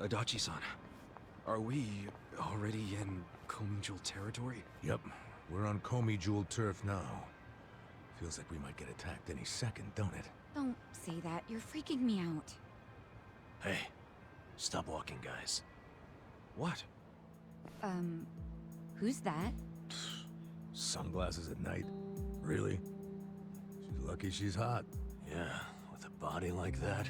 Adachi-san, are we already in Komijul territory? Yep, we're on Komi Jewel turf now. Feels like we might get attacked any second, don't it? Don't say that. You're freaking me out. Hey, stop walking, guys. What? Who's that? Sunglasses at night? Really? She's lucky she's hot. Yeah, with a body like that,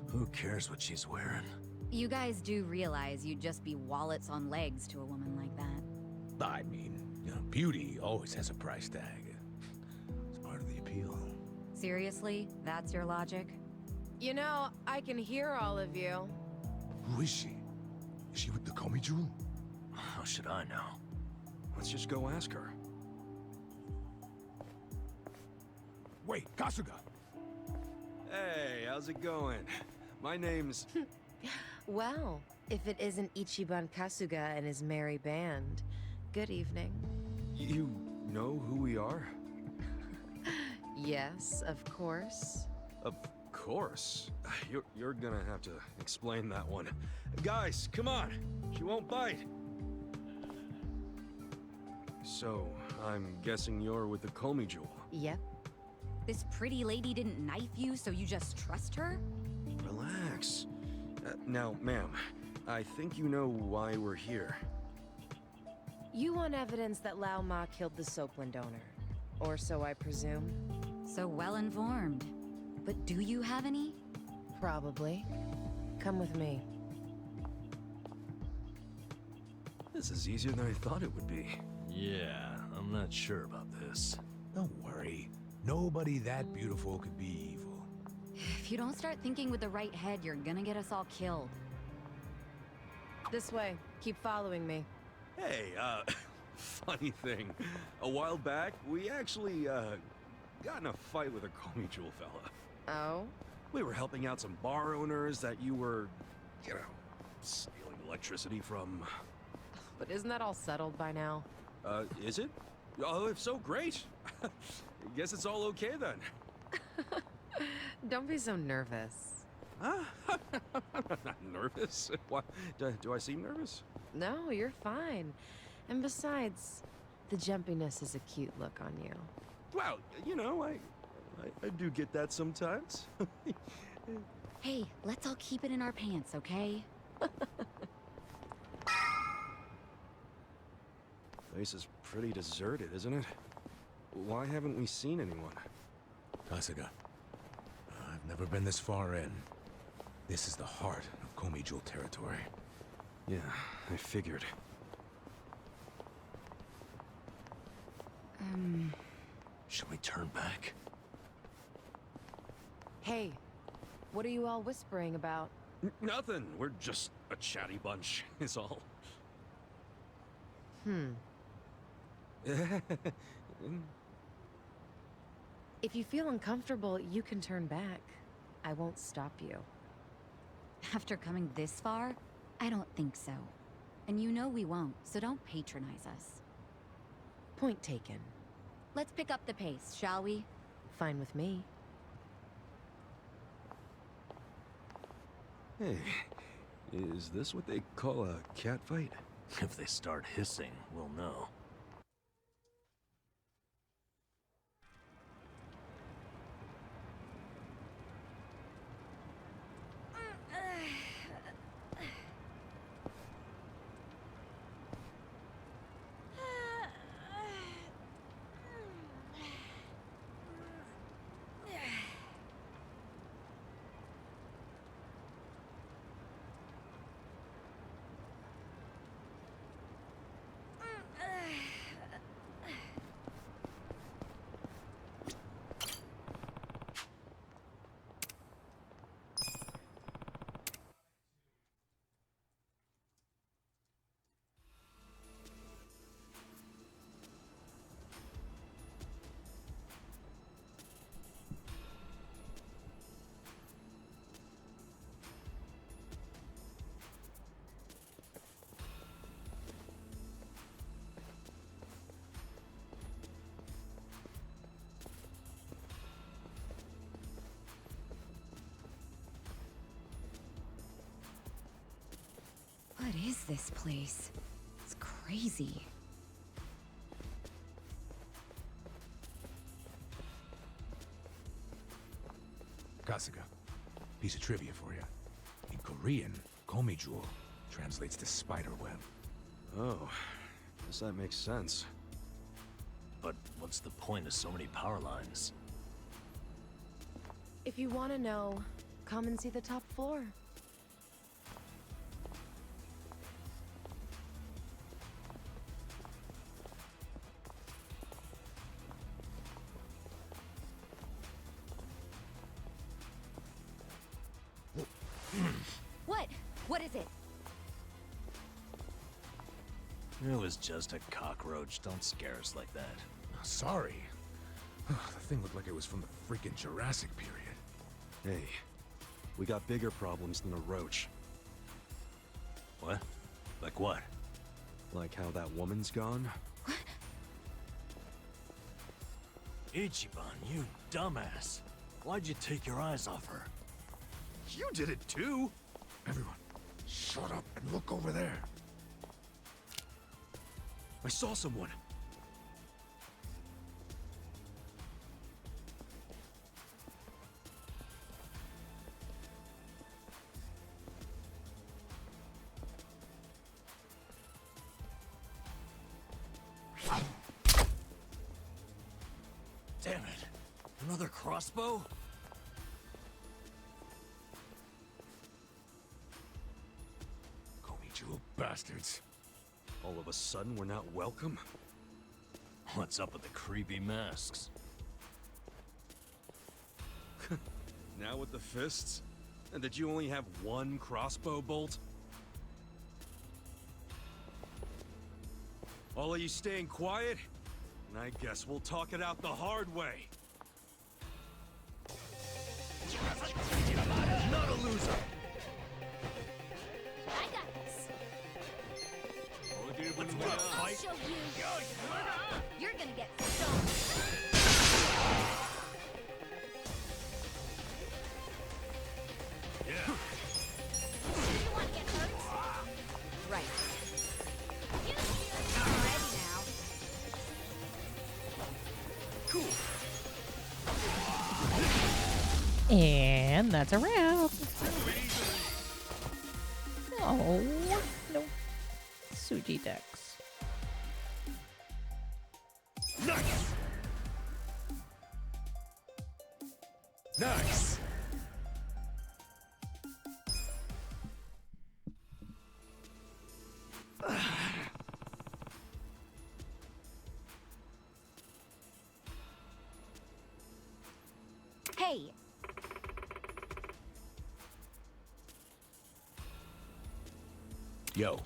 who cares what she's wearing? You guys do realize you'd just be wallets on legs to a woman like that. I mean, beauty always has a price tag. It's part of the appeal. Seriously? That's your logic? You know, I can hear all of you. Who is she? Is she with the Komi Jewel? How should I know? Let's just go ask her. Wait, Kasuga! Hey, how's it going? My name's... Well, if it isn't Ichiban Kasuga and his merry band, good evening. You know who we are? Yes, of course. Of course. You're gonna have to explain that one. Guys, come on! She won't bite! So, I'm guessing you're with the Komi Jewel. Yep. This pretty lady didn't knife you, so you just trust her? Relax. Now, ma'am, I think you know why we're here. You want evidence that Lao Ma killed the Soapland donor. Or so I presume. So well informed. But do you have any? Probably. Come with me. This is easier than I thought it would be. Yeah, I'm not sure about this. Don't worry. Nobody that beautiful could be evil. If you don't start thinking with the right head, you're gonna get us all killed. This way. Keep following me. Hey, funny thing. A while back, we actually, got in a fight with a Komi Jewel fella. Oh? We were helping out some bar owners that you were, you know, stealing electricity from. But isn't that all settled by now? Is it? Oh, if so, great. Guess it's all okay then. Don't be so nervous. Huh? I'm not nervous. What? Do I seem nervous? No, you're fine. And besides, the jumpiness is a cute look on you. Well, you know, I do get that sometimes. Hey, let's all keep it in our pants, okay? Place is pretty deserted, isn't it? Why haven't we seen anyone? Kasuga, I've never been this far in. This is the heart of Komi Jewel territory. Yeah, I figured. Should we turn back? Hey, what are you all whispering about? Nothing. We're just a chatty bunch, is all. If you feel uncomfortable, you can turn back. I won't stop you. After coming this far, I don't think so. And you know we won't, so don't patronize us. Point taken. Let's pick up the pace, shall we? Fine with me. Hey, is this what they call a cat fight? If they start hissing, we'll know. is this place? It's crazy. Kasuga, piece of trivia for you. In Korean, Komijul translates to spider web. Oh, guess that makes sense. But what's the point of so many power lines? If you want to know, come and see the top floor. What? What is it? It was just a cockroach. Don't scare us like that. Sorry. The thing looked like it was from the freaking Jurassic period. Hey, we got bigger problems than a roach. What? Like what? Like how that woman's gone? Ichiban, you dumbass. Why'd you take your eyes off her? You did it too! Everyone, shut up and look over there. I saw someone. Damn it. Another crossbow? Komijul bastards. All of a sudden, we're not welcome? What's up with the creepy masks? Now with the fists? And that you only have one crossbow bolt? All of you staying quiet? And I guess we'll talk it out the hard way. Not a loser! I got this. I'll Fight? show you. You're gonna get stoned. Yeah. You want to get hurt? Right. You ready now? Cool. And that's a wrap. Oh, no. Suji Dex. Nice! Nice! Hey, Yo.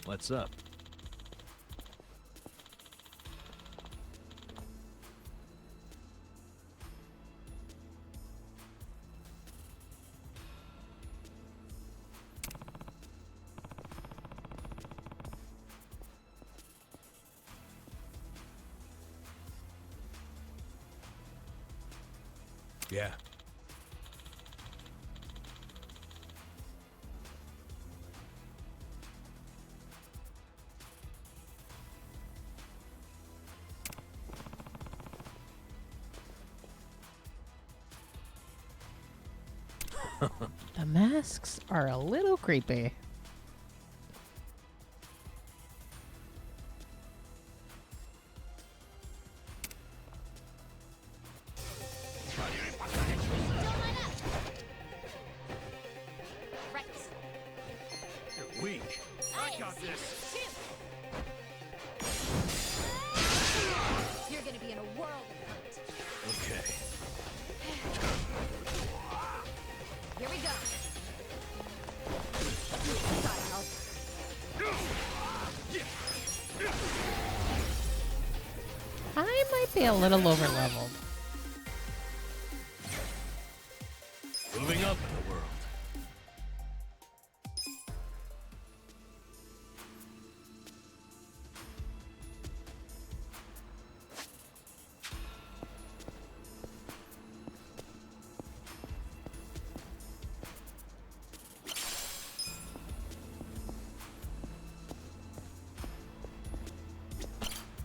What's up? Yeah. The masks are a little creepy. don't line up. Right. You're weak. I got see this. too. You're gonna be in a world of hurt. Okay. Here we go. Gotta help. I might be a little over leveled. helping the world.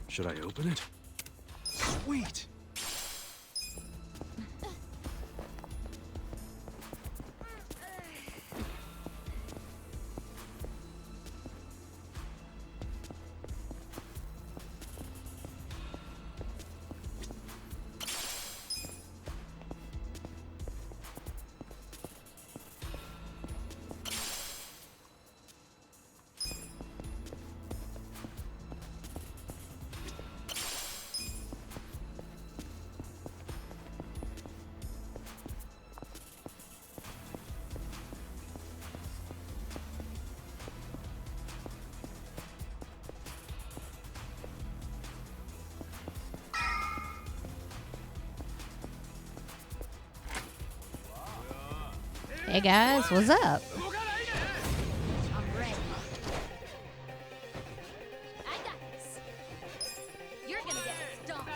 Should I open it? Sweet! Hey guys, what's up? I'm ready. I got this. You're gonna get stomped.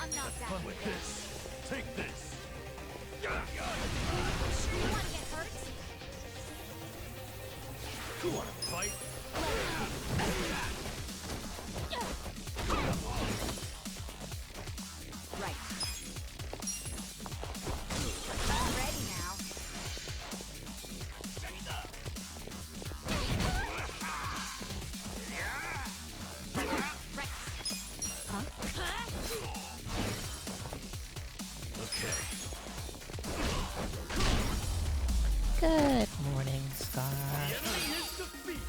I'm not that Fun with this. Take this. You wanna get hurt? You wanna fight? Right. I'm ready now. Right. Huh? Okay. Good morning, Star. Enemy is defeated.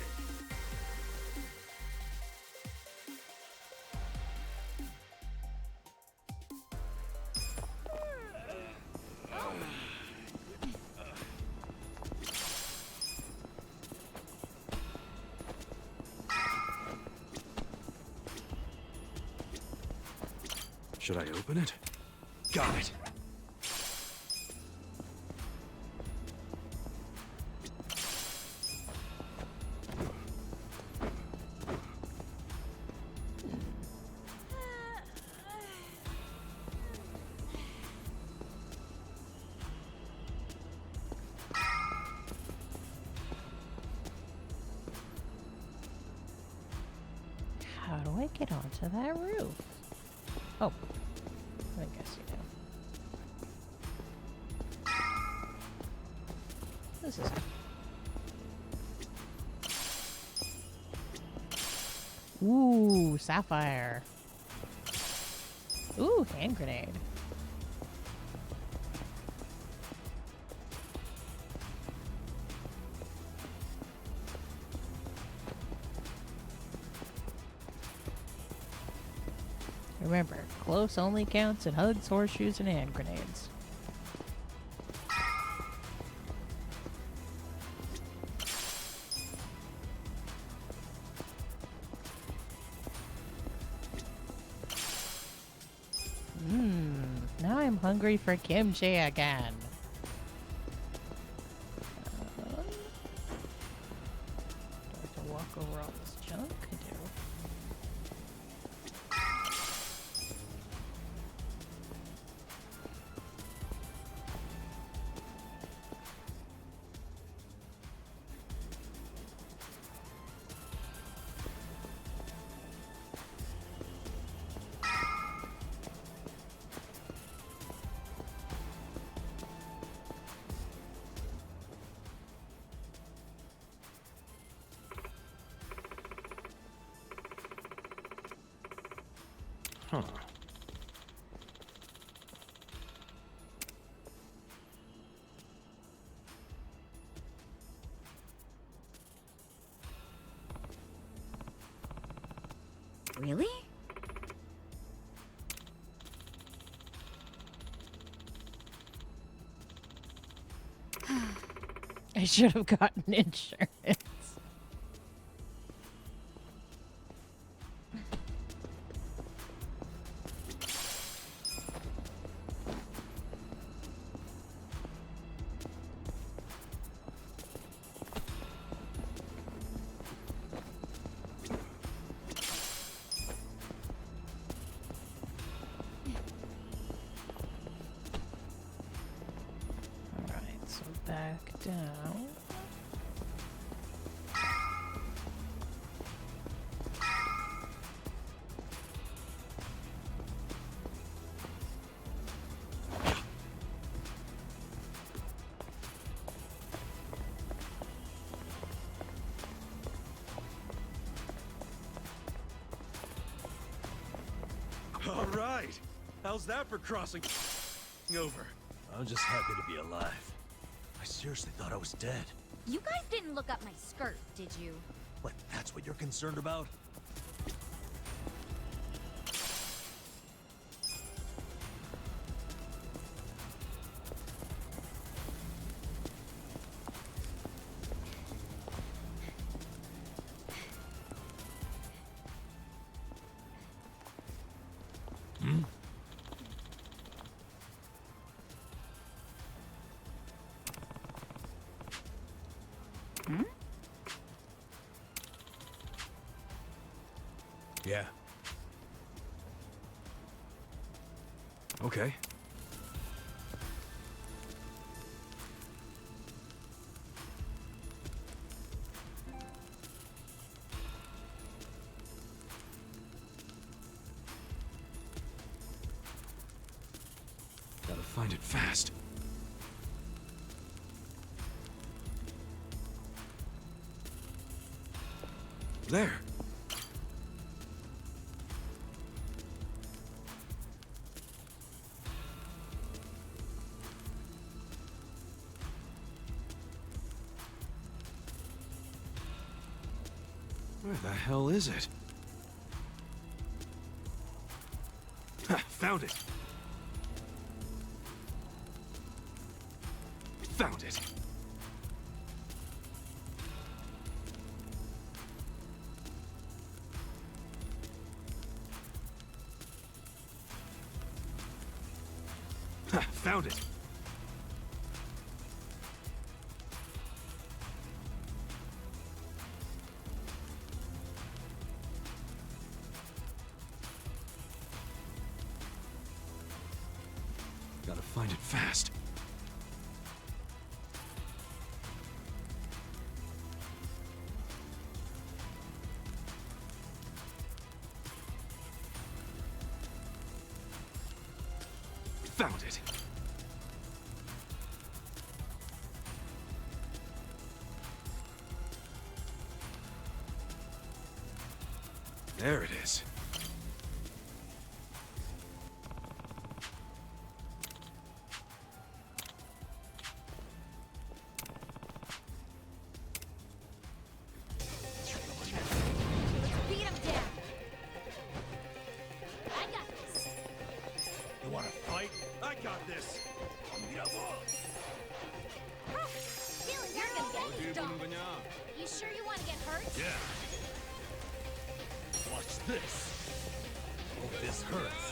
Should I open it? Got it. How do I get onto that roof? Oh, I guess you do. This is. Ooh, sapphire. Ooh, hand grenade. Remember, close only counts in hugs, horseshoes, and hand grenades. Now I'm hungry for kimchi again. Do I have to walk over all this junk? I do. Huh. Really? I should have gotten insurance. down. All right. How's that for crossing over? I'm just happy to be alive. I seriously thought I was dead. You guys didn't look up my skirt, did you? What, that's what you're concerned about? Yeah. Okay. Gotta find it fast. There. Where the hell is it? Ha, found it. Found it. Ha, found it. Gotta find it fast. Found it. There it is. Beat him down. I got this. You wanna fight? I got this. Feeling you're gonna get stomped. You sure you want to get hurt? Yeah. Watch this. Hope this hurts.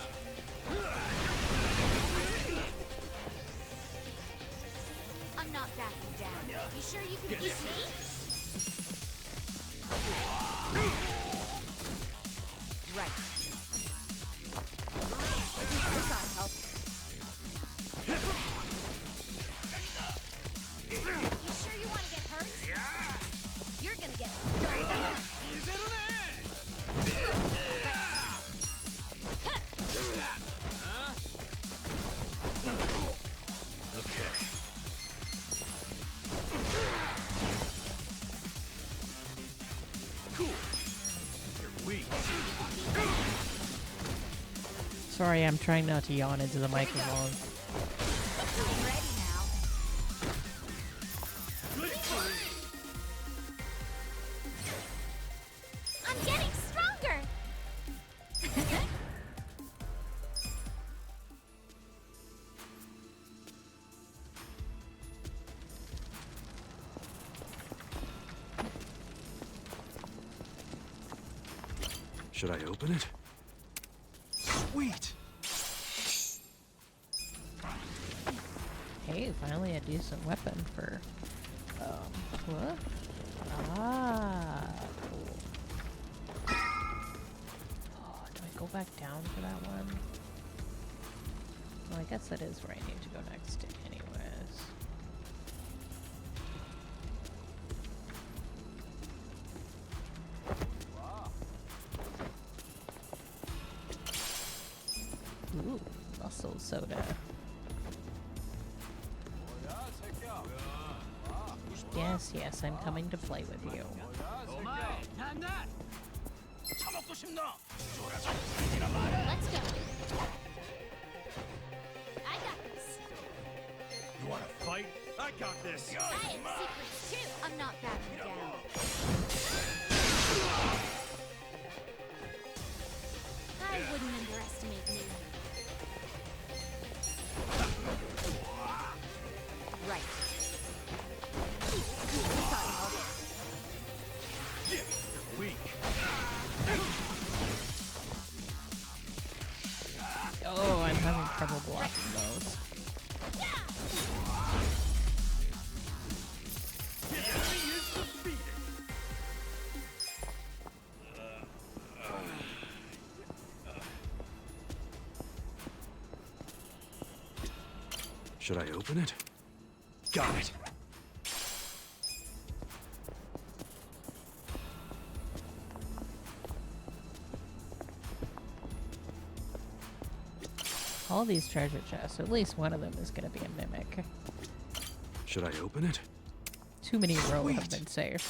I'm not backing down. You sure you can beat me? Right. I got help. You sure you want to get hurt? You're gonna get Okay. Cool. You're weak. Sorry, I'm trying not to yawn into the microphone. ready now. I'm getting stronger. Should I open it? Sweet! Hey, finally a decent weapon for, what? Ah, cool. Oh, do I go back down for that one? Well, I guess that is where I need to go next anyways. soda. Yes, yes, I'm coming to play with you. Let's go. I got this. You want to fight? I got this. I have secrets too. I'm not backing down. I wouldn't underestimate me. Right. Weak. Oh, I'm having trouble blocking those. The enemy is defeated. Should I open it? Got it. All these treasure chests, at least one of them is going to be a mimic. Should I open it? Too many row have Wait. been saved.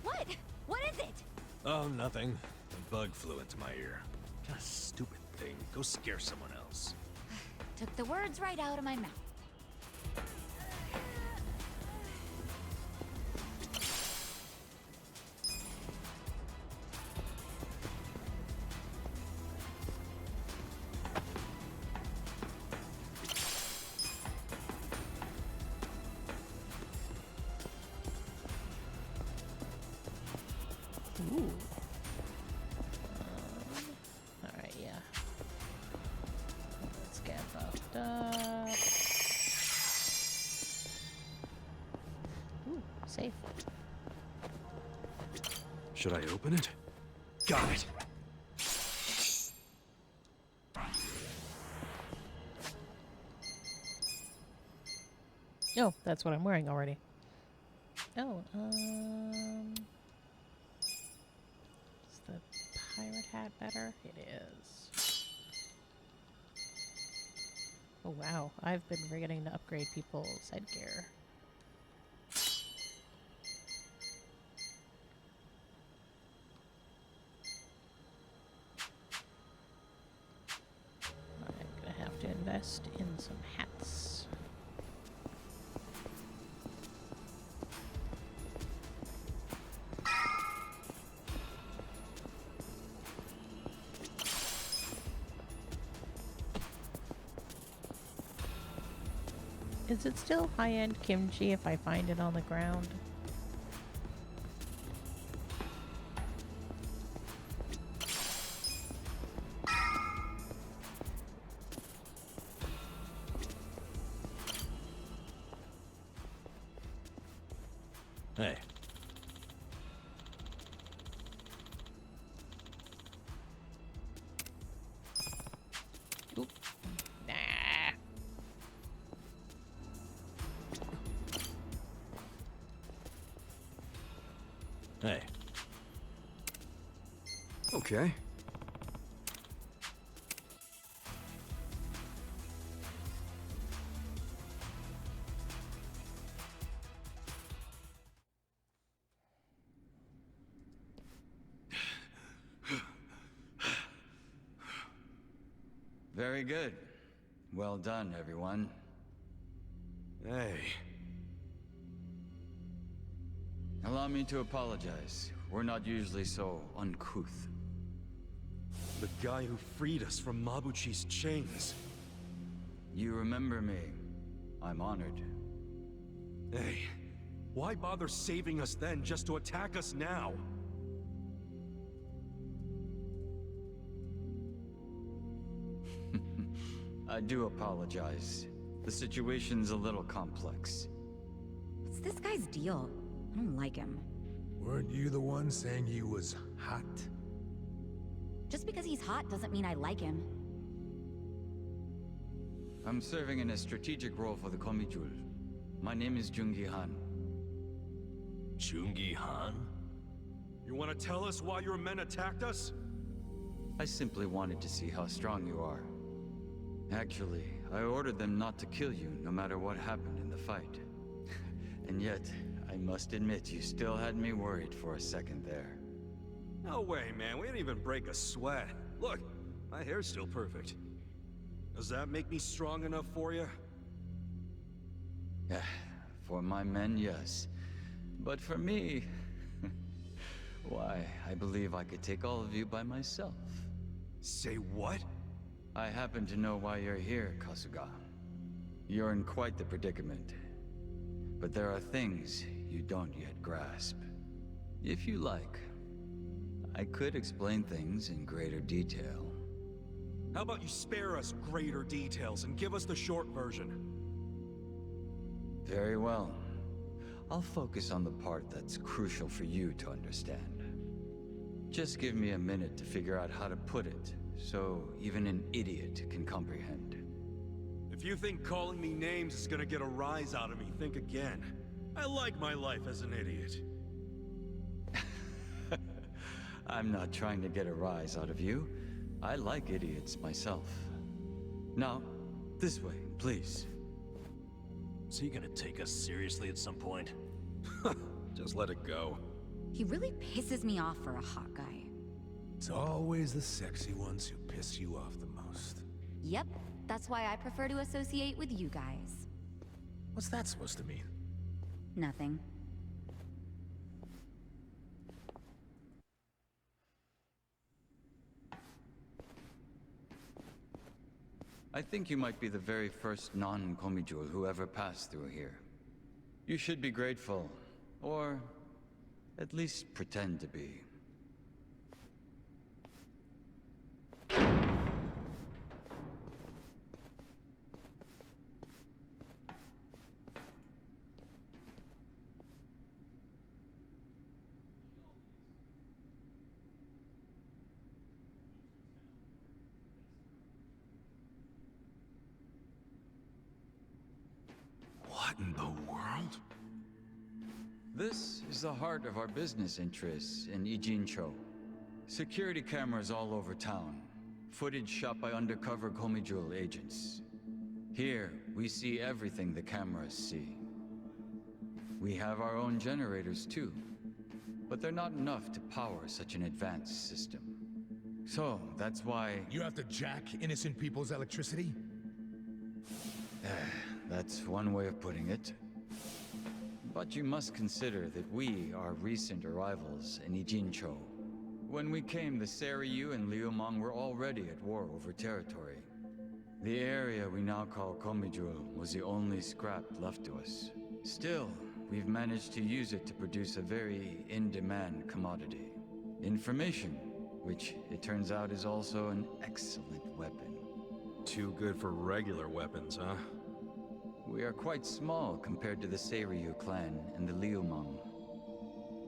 What? What is it? Oh, nothing. A bug flew into my ear. What a stupid thing. Go scare someone else. Took the words right out of my mouth. Ooh. Alright, yeah. Let's get buffed up. Ooh, safe. Should I open it? Got it. Oh, that's what I'm wearing already. Oh, is the pirate hat better? It is. Oh wow, I've been forgetting to upgrade people's headgear. I'm gonna have to invest in some hats. Is it still high-end kimchi if I find it on the ground? Hey. Oop. Nah. Hey. Okay. Very good. Well done, everyone. Hey. Allow me to apologize. We're not usually so uncouth. The guy who freed us from Mabuchi's chains. You remember me. I'm honored. Hey. Why bother saving us then just to attack us now? I do apologize. The situation's a little complex. What's this guy's deal? I don't like him. Weren't you the one saying he was hot? Just because he's hot doesn't mean I like him. I'm serving in a strategic role for the Komijul. My name is Jungi Han. Jungi Han? You want to tell us why your men attacked us? I simply wanted to see how strong you are. Actually, I ordered them not to kill you no matter what happened in the fight. And yet, I must admit you still had me worried for a second there. No way, man. We didn't even break a sweat. Look, my hair's still perfect. Does that make me strong enough for you? For my men, yes. But for me... why, I believe I could take all of you by myself. Say what? I happen to know why you're here, Kasuga. You're in quite the predicament. But there are things you don't yet grasp. If you like, I could explain things in greater detail. How about you spare us greater details and give us the short version? Very well. I'll focus on the part that's crucial for you to understand. Just give me a minute to figure out how to put it, so even an idiot can comprehend. If you think calling me names is gonna get a rise out of me, think again. I like my life as an idiot. I'm not trying to get a rise out of you. I like idiots myself. Now, this way, please. Is he gonna take us seriously at some point? Just let it go. He really pisses me off for a hot guy. It's always the sexy ones who piss you off the most. Yep, that's why I prefer to associate with you guys. What's that supposed to mean? Nothing. I think you might be the very first non-Komijul who ever passed through here. You should be grateful, or at least pretend to be. What in the world? This is the heart of our business interests in Ijincho. Security cameras all over town. Footage shot by undercover Komijul agents. Here, we see everything the cameras see. We have our own generators too, but they're not enough to power such an advanced system. So, that's why... You have to jack innocent people's electricity? That's one way of putting it. But you must consider that we are recent arrivals in Ijincho. When we came, the Seiryu and Liumang were already at war over territory. The area we now call Komijul was the only scrap left to us. Still, we've managed to use it to produce a very in-demand commodity. Information, which it turns out is also an excellent weapon. Too good for regular weapons, huh? We are quite small compared to the Seiryu clan and the Liumang.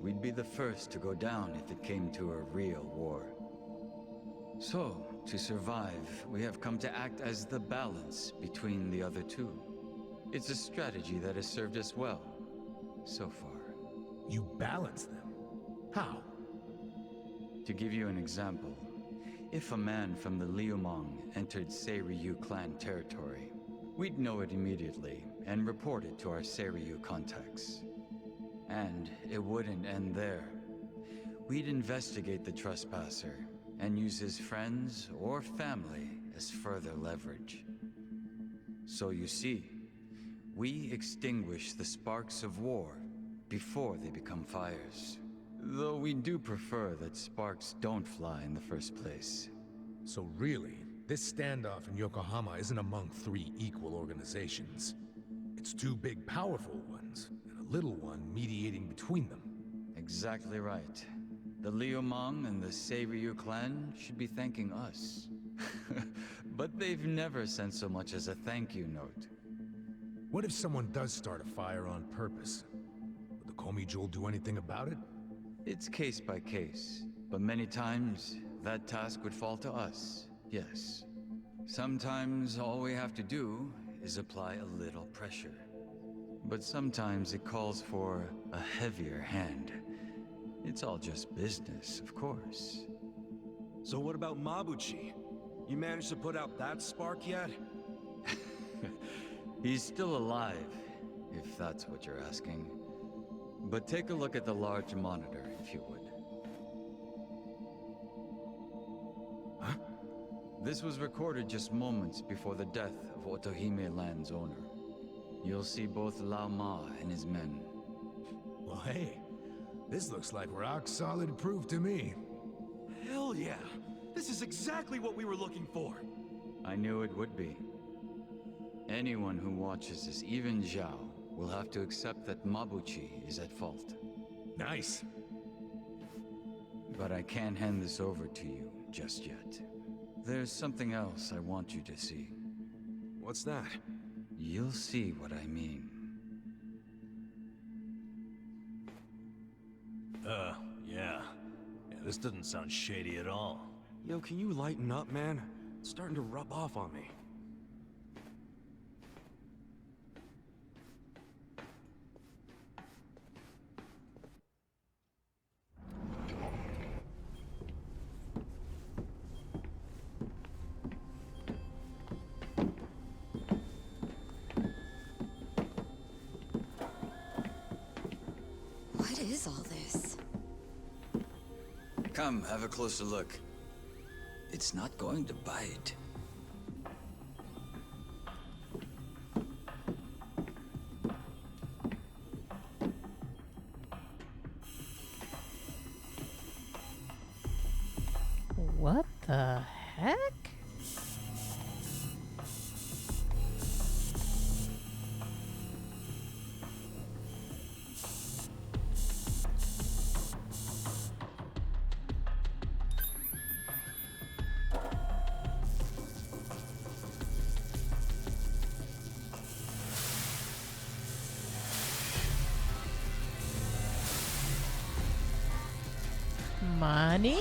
We'd be the first to go down if it came to a real war. So, to survive, we have come to act as the balance between the other two. It's a strategy that has served us well, so far. You balance them? How? To give you an example, if a man from the Liumang entered Seiryu clan territory, we'd know it immediately and report it to our Seiryu contacts. And it wouldn't end there. We'd investigate the trespasser and use his friends or family as further leverage. So you see, we extinguish the sparks of war before they become fires. Though we do prefer that sparks don't fly in the first place. So really, this standoff in Yokohama isn't among three equal organizations. It's two big, powerful ones, and a little one mediating between them. Exactly right. The Liumang and the Seiryu clan should be thanking us But they've never sent so much as a thank you note. What if someone does start a fire on purpose? Would the Komi Jewel do anything about it? It's case by case, but many times that task would fall to us, yes. Sometimes all we have to do is apply a little pressure. But sometimes it calls for a heavier hand. It's all just business, of course. So what about Mabuchi? You managed to put out that spark yet? He's still alive, if that's what you're asking. But take a look at the large monitor, if you would. Huh? This was recorded just moments before the death of Otohime Land's owner. You'll see both Lao Ma and his men. Well, hey, this looks like rock-solid proof to me. Hell yeah! This is exactly what we were looking for! I knew it would be. Anyone who watches this, even Zhao, will have to accept that Mabuchi is at fault. Nice. But I can't hand this over to you just yet. There's something else I want you to see. What's that? You'll see what I mean. Yeah. This doesn't sound shady at all. Yo, can you lighten up, man? It's starting to rub off on me. What is all this? Come, have a closer look. It's not going to bite. What the heck? Money?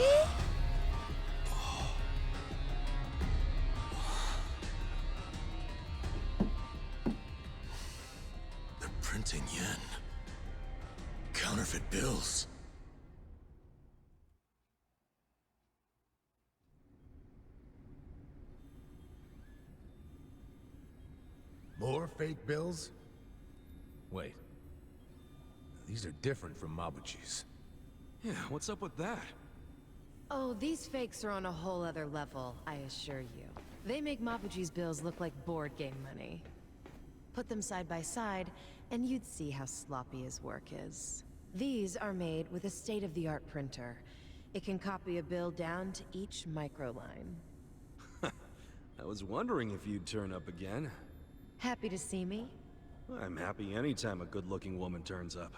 They're printing yen. Counterfeit bills. More fake bills? Wait. These are different from Mabuchi's. Yeah, what's up with that? Oh, these fakes are on a whole other level, I assure you. They make Mabuchi's bills look like board game money. Put them side by side, and you'd see how sloppy his work is. These are made with a state-of-the-art printer. It can copy a bill down to each microline. I was wondering if you'd turn up again. Happy to see me? I'm happy anytime a good-looking woman turns up.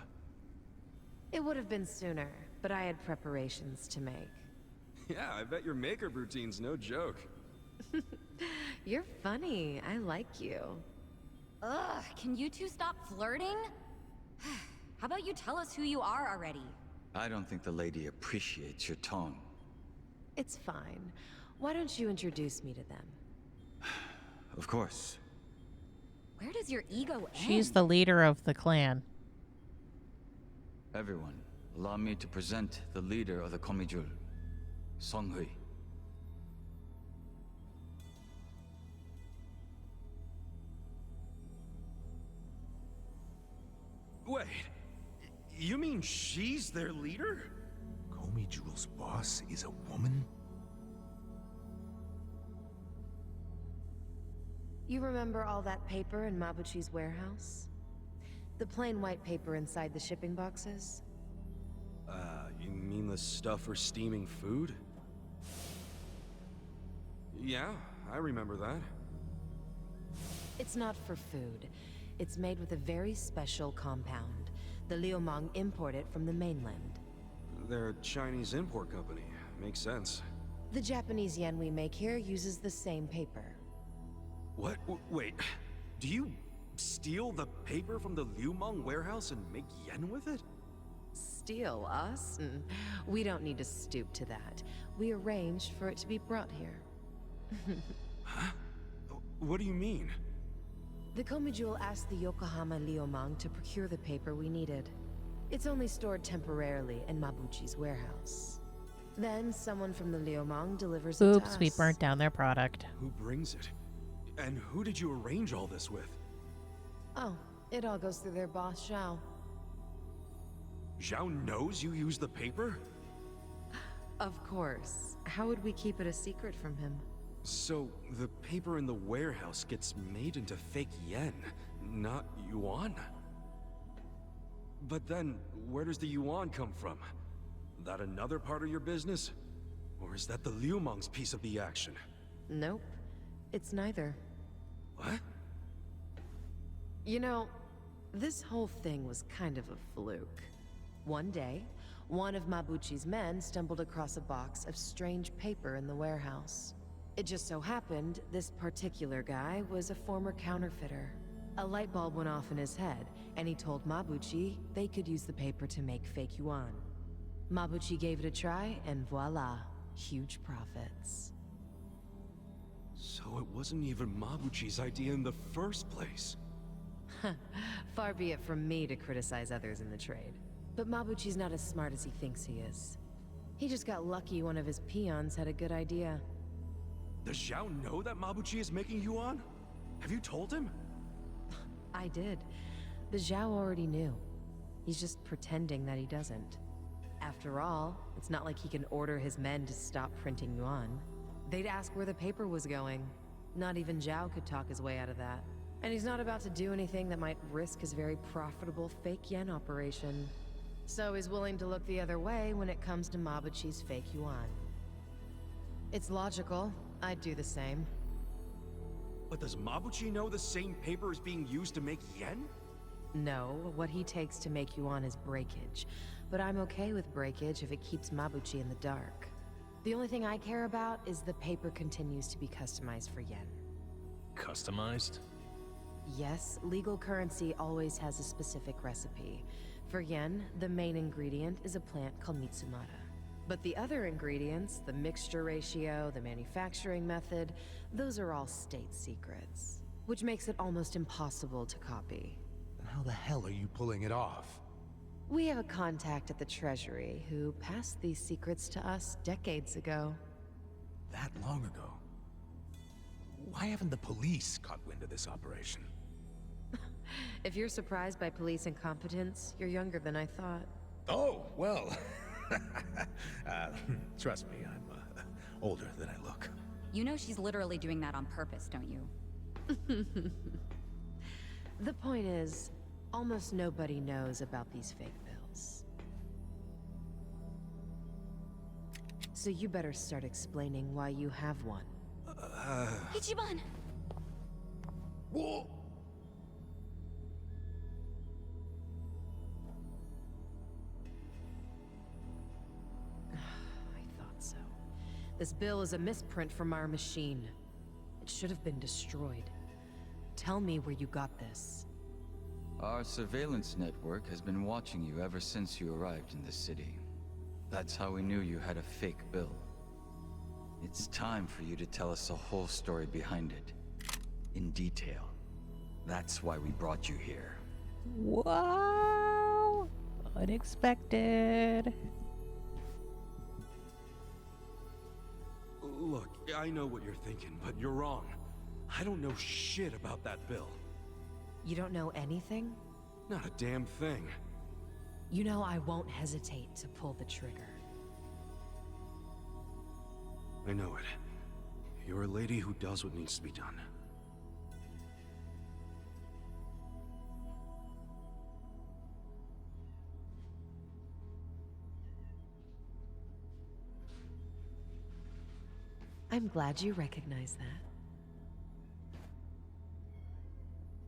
It would have been sooner, but I had preparations to make. Yeah, I bet your makeup routine's no joke. You're funny. I like you. Ugh, can you two stop flirting? How about you tell us who you are already? I don't think the lady appreciates your tone. It's fine. Why don't you introduce me to them? Of course. Where does your ego end? She's the leader of the clan. Everyone, allow me to present the leader of the Komijul, Songhui. Wait, you mean she's their leader? Komi Jewel's boss is a woman? You remember all that paper in Mabuchi's warehouse? The plain white paper inside the shipping boxes? You mean the stuff for steaming food? Yeah, I remember that. It's not for food. It's made with a very special compound. The Liumang import it from the mainland. They're a Chinese import company. Makes sense. The Japanese yen we make here uses the same paper. What? Wait, do you steal the paper from the Liumang warehouse and make yen with it? Steal us? We don't need to stoop to that. We arranged for it to be brought here. Huh? What do you mean? The Komijul asked the Yokohama Liumang to procure the paper we needed. It's only stored temporarily in Mabuchi's warehouse. Then someone from the Liumang delivers it to us. Oops, we burnt down their product. Who brings it? And who did you arrange all this with? Oh, it all goes through their boss, Zhao. Zhao knows you use the paper? Of course. How would we keep it a secret from him? So, the paper in the warehouse gets made into fake yen, not yuan? But then, where does the yuan come from? That another part of your business? Or is that the Liumang's piece of the action? Nope. It's neither. What? You know, this whole thing was kind of a fluke. One day, one of Mabuchi's men stumbled across a box of strange paper in the warehouse. It just so happened this particular guy was a former counterfeiter. A light bulb went off in his head, and he told Mabuchi they could use the paper to make fake yuan. Mabuchi gave it a try, and voila, huge profits. So it wasn't even Mabuchi's idea in the first place. Far be it from me to criticize others in the trade. But Mabuchi's not as smart as he thinks he is. He just got lucky one of his peons had a good idea. Does Zhao know that Mabuchi is making yuan? Have you told him? I did. But Zhao already knew. He's just pretending that he doesn't. After all, it's not like he can order his men to stop printing yuan. They'd ask where the paper was going. Not even Zhao could talk his way out of that. And he's not about to do anything that might risk his very profitable fake yen operation. So he's willing to look the other way when it comes to Mabuchi's fake yuan. It's logical. I'd do the same. But does Mabuchi know the same paper is being used to make yen? No, what he takes to make yuan is breakage. But I'm okay with breakage if it keeps Mabuchi in the dark. The only thing I care about is the paper continues to be customized for yen. Customized? Yes, legal currency always has a specific recipe. For yen, the main ingredient is a plant called Mitsumara. But the other ingredients, the mixture ratio, the manufacturing method, those are all state secrets. Which makes it almost impossible to copy. Then how the hell are you pulling it off? We have a contact at the Treasury who passed these secrets to us decades ago. That long ago? Why haven't the police caught wind of this operation? If you're surprised by police incompetence, you're younger than I thought. Oh, well. Trust me, I'm older than I look. You know she's literally doing that on purpose, don't you? The point is, almost nobody knows about these fake bills. So you better start explaining why you have one. Ichiban! Whoa! I thought so. This bill is a misprint from our machine. It should have been destroyed. Tell me where you got this. Our surveillance network has been watching you ever since you arrived in the city. That's how we knew you had a fake bill. It's time for you to tell us the whole story behind it. In detail. That's why we brought you here. Wow! Unexpected. Look, I know what you're thinking, but you're wrong. I don't know shit about that bill. You don't know anything? Not a damn thing. You know I won't hesitate to pull the trigger. I know it. You're a lady who does what needs to be done. I'm glad you recognize that.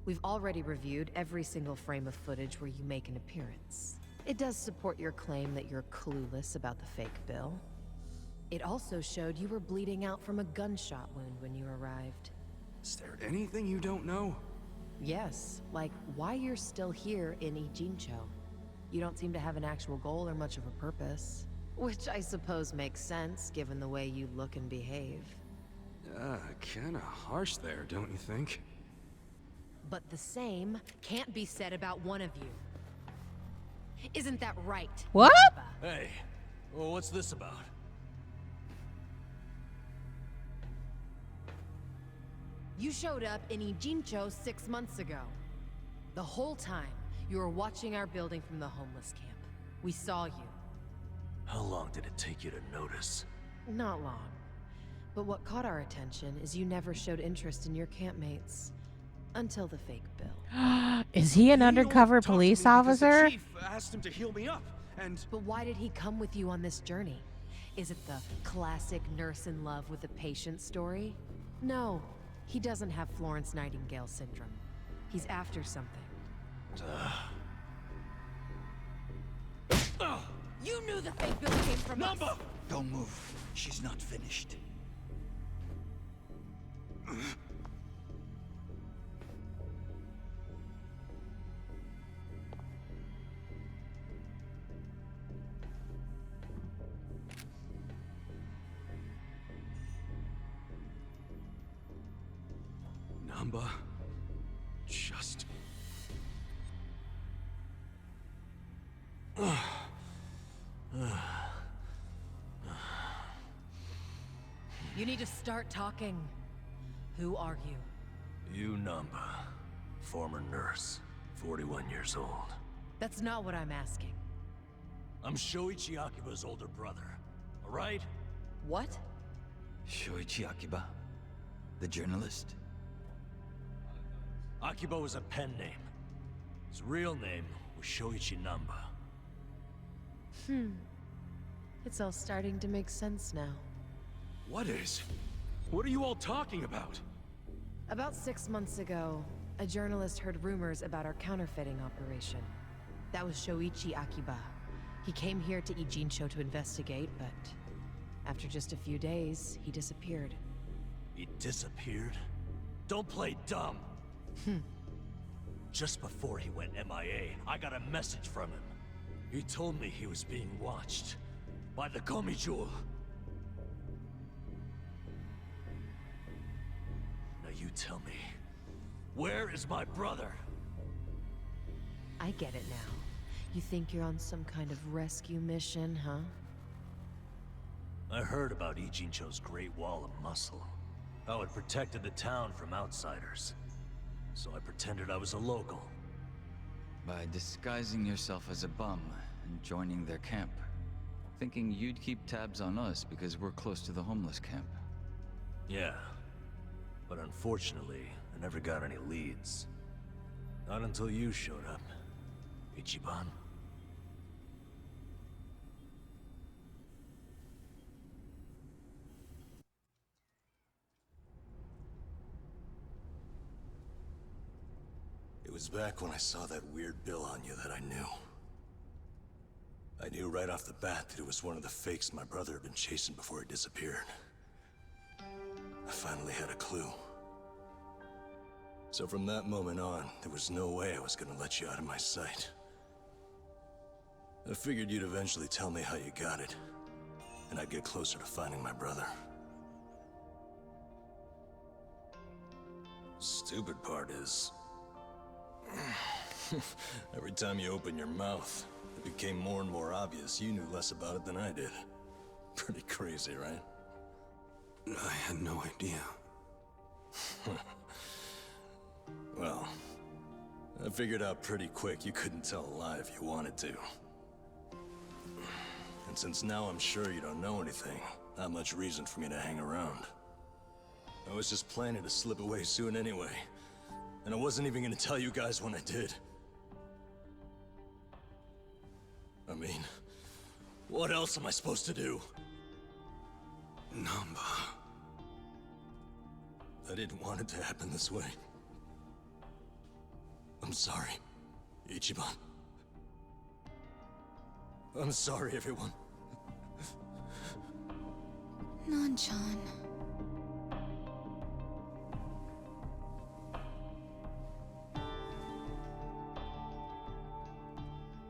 We've already reviewed every single frame of footage where you make an appearance. It does support your claim that you're clueless about the fake bill. It also showed you were bleeding out from a gunshot wound when you arrived. Is there anything you don't know? Yes, like why you're still here in Ijincho. You don't seem to have an actual goal or much of a purpose. Which I suppose makes sense, given the way you look and behave. Kinda harsh there, don't you think? But the same can't be said about one of you. Isn't that right? What? Namba? Hey, well, what's this about? You showed up in Ijincho 6 months ago. The whole time, you were watching our building from the homeless camp. We saw you. How long did it take you to notice? Not long. But what caught our attention is you never showed interest in your campmates. Until the fake bill. Is he an He only undercover talked to me police because the officer? chief asked him to heal me up, and But why did he come with you on this journey? Is it the classic nurse in love with a patient story? No, he doesn't have Florence Nightingale syndrome. He's after something. You knew the fake bill came from us! Don't move. She's not finished. Namba, just... You need to start talking. Who are you? You Namba, former nurse, 41 years old. That's not what I'm asking. I'm Shoichi Akiba's older brother, alright? What? Shoichi Akiba, the journalist. Akiba was a pen name. His real name was Shoichi Namba. It's all starting to make sense now. What is? What are you all talking about? About 6 months ago, a journalist heard rumors about our counterfeiting operation. That was Shoichi Akiba. He came here to Ijincho to investigate, but after just a few days, he disappeared. He disappeared? Don't play dumb! Just before he went MIA, I got a message from him. He told me he was being watched by the Komijul. Now you tell me, where is my brother? I get it now. You think you're on some kind of rescue mission, huh? I heard about Ijincho's Great Wall of Muscle. How it protected the town from outsiders. So I pretended I was a local. By disguising yourself as a bum and joining their camp. Thinking you'd keep tabs on us because we're close to the homeless camp. Yeah. But unfortunately, I never got any leads. Not until you showed up, Ichiban. It was back when I saw that weird bill on you that I knew. I knew right off the bat that it was one of the fakes my brother had been chasing before he disappeared. I finally had a clue. So from that moment on, there was no way I was gonna let you out of my sight. I figured you'd eventually tell me how you got it, and I'd get closer to finding my brother. Stupid part is... every time you open your mouth, it became more and more obvious you knew less about it than I did. Pretty crazy, right? I had no idea. Well, I figured out pretty quick you couldn't tell a lie if you wanted to. And since now I'm sure you don't know anything, not much reason for me to hang around. I was just planning to slip away soon anyway. And I wasn't even gonna tell you guys when I did. I mean, what else am I supposed to do? Namba. I didn't want it to happen this way. I'm sorry, Ichiban. I'm sorry, everyone. Nan-chan.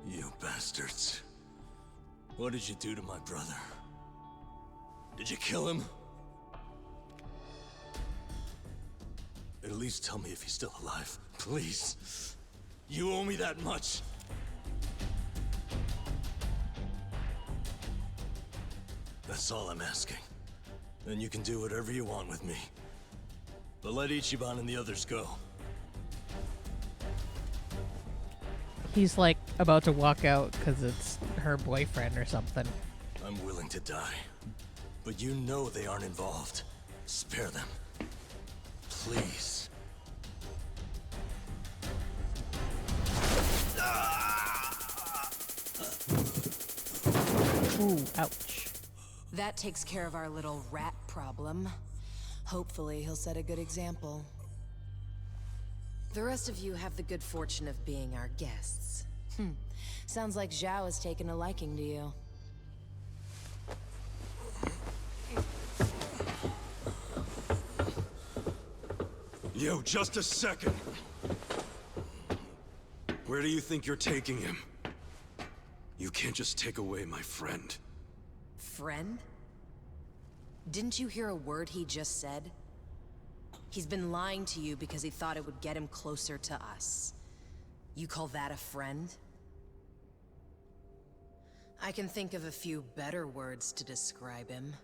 You bastards. What did you do to my brother? Did you kill him? At least tell me if he's still alive, please. You owe me that much. That's all I'm asking. Then you can do whatever you want with me. But let Ichiban and the others go. He's like about to walk out because it's her boyfriend or something. I'm willing to die. But you know they aren't involved. Spare them. Please. Ooh, ouch. That takes care of our little rat problem. Hopefully, he'll set a good example. The rest of you have the good fortune of being our guests. Sounds like Zhao has taken a liking to you. Yo, just a second. Where do you think you're taking him? You can't just take away my friend. Friend? Didn't you hear a word he just said? He's been lying to you because he thought it would get him closer to us. You call that a friend? I can think of a few better words to describe him.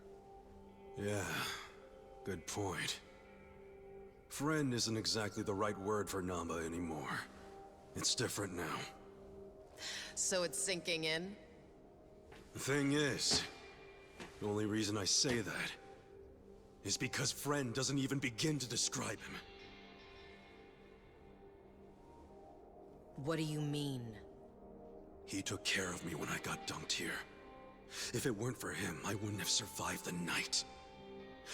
Yeah, good point. Friend isn't exactly the right word for Namba anymore. It's different now. So it's sinking in? The thing is, the only reason I say that is because friend doesn't even begin to describe him. What do you mean? He took care of me when I got dumped here. If it weren't for him, I wouldn't have survived the night.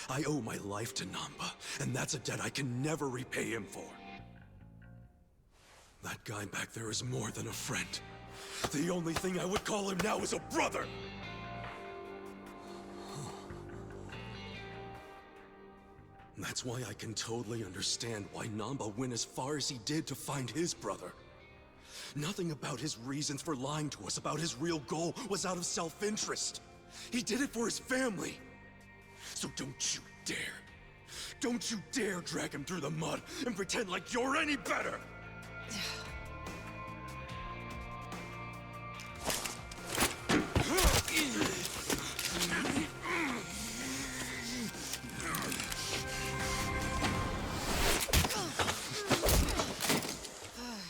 I owe my life to Namba, and that's a debt I can never repay him for. That guy back there is more than a friend. The only thing I would call him now is a brother! That's why I can totally understand why Namba went as far as he did to find his brother. Nothing about his reasons for lying to us about his real goal was out of self-interest. He did it for his family. So don't you dare drag him through the mud and pretend like you're any better!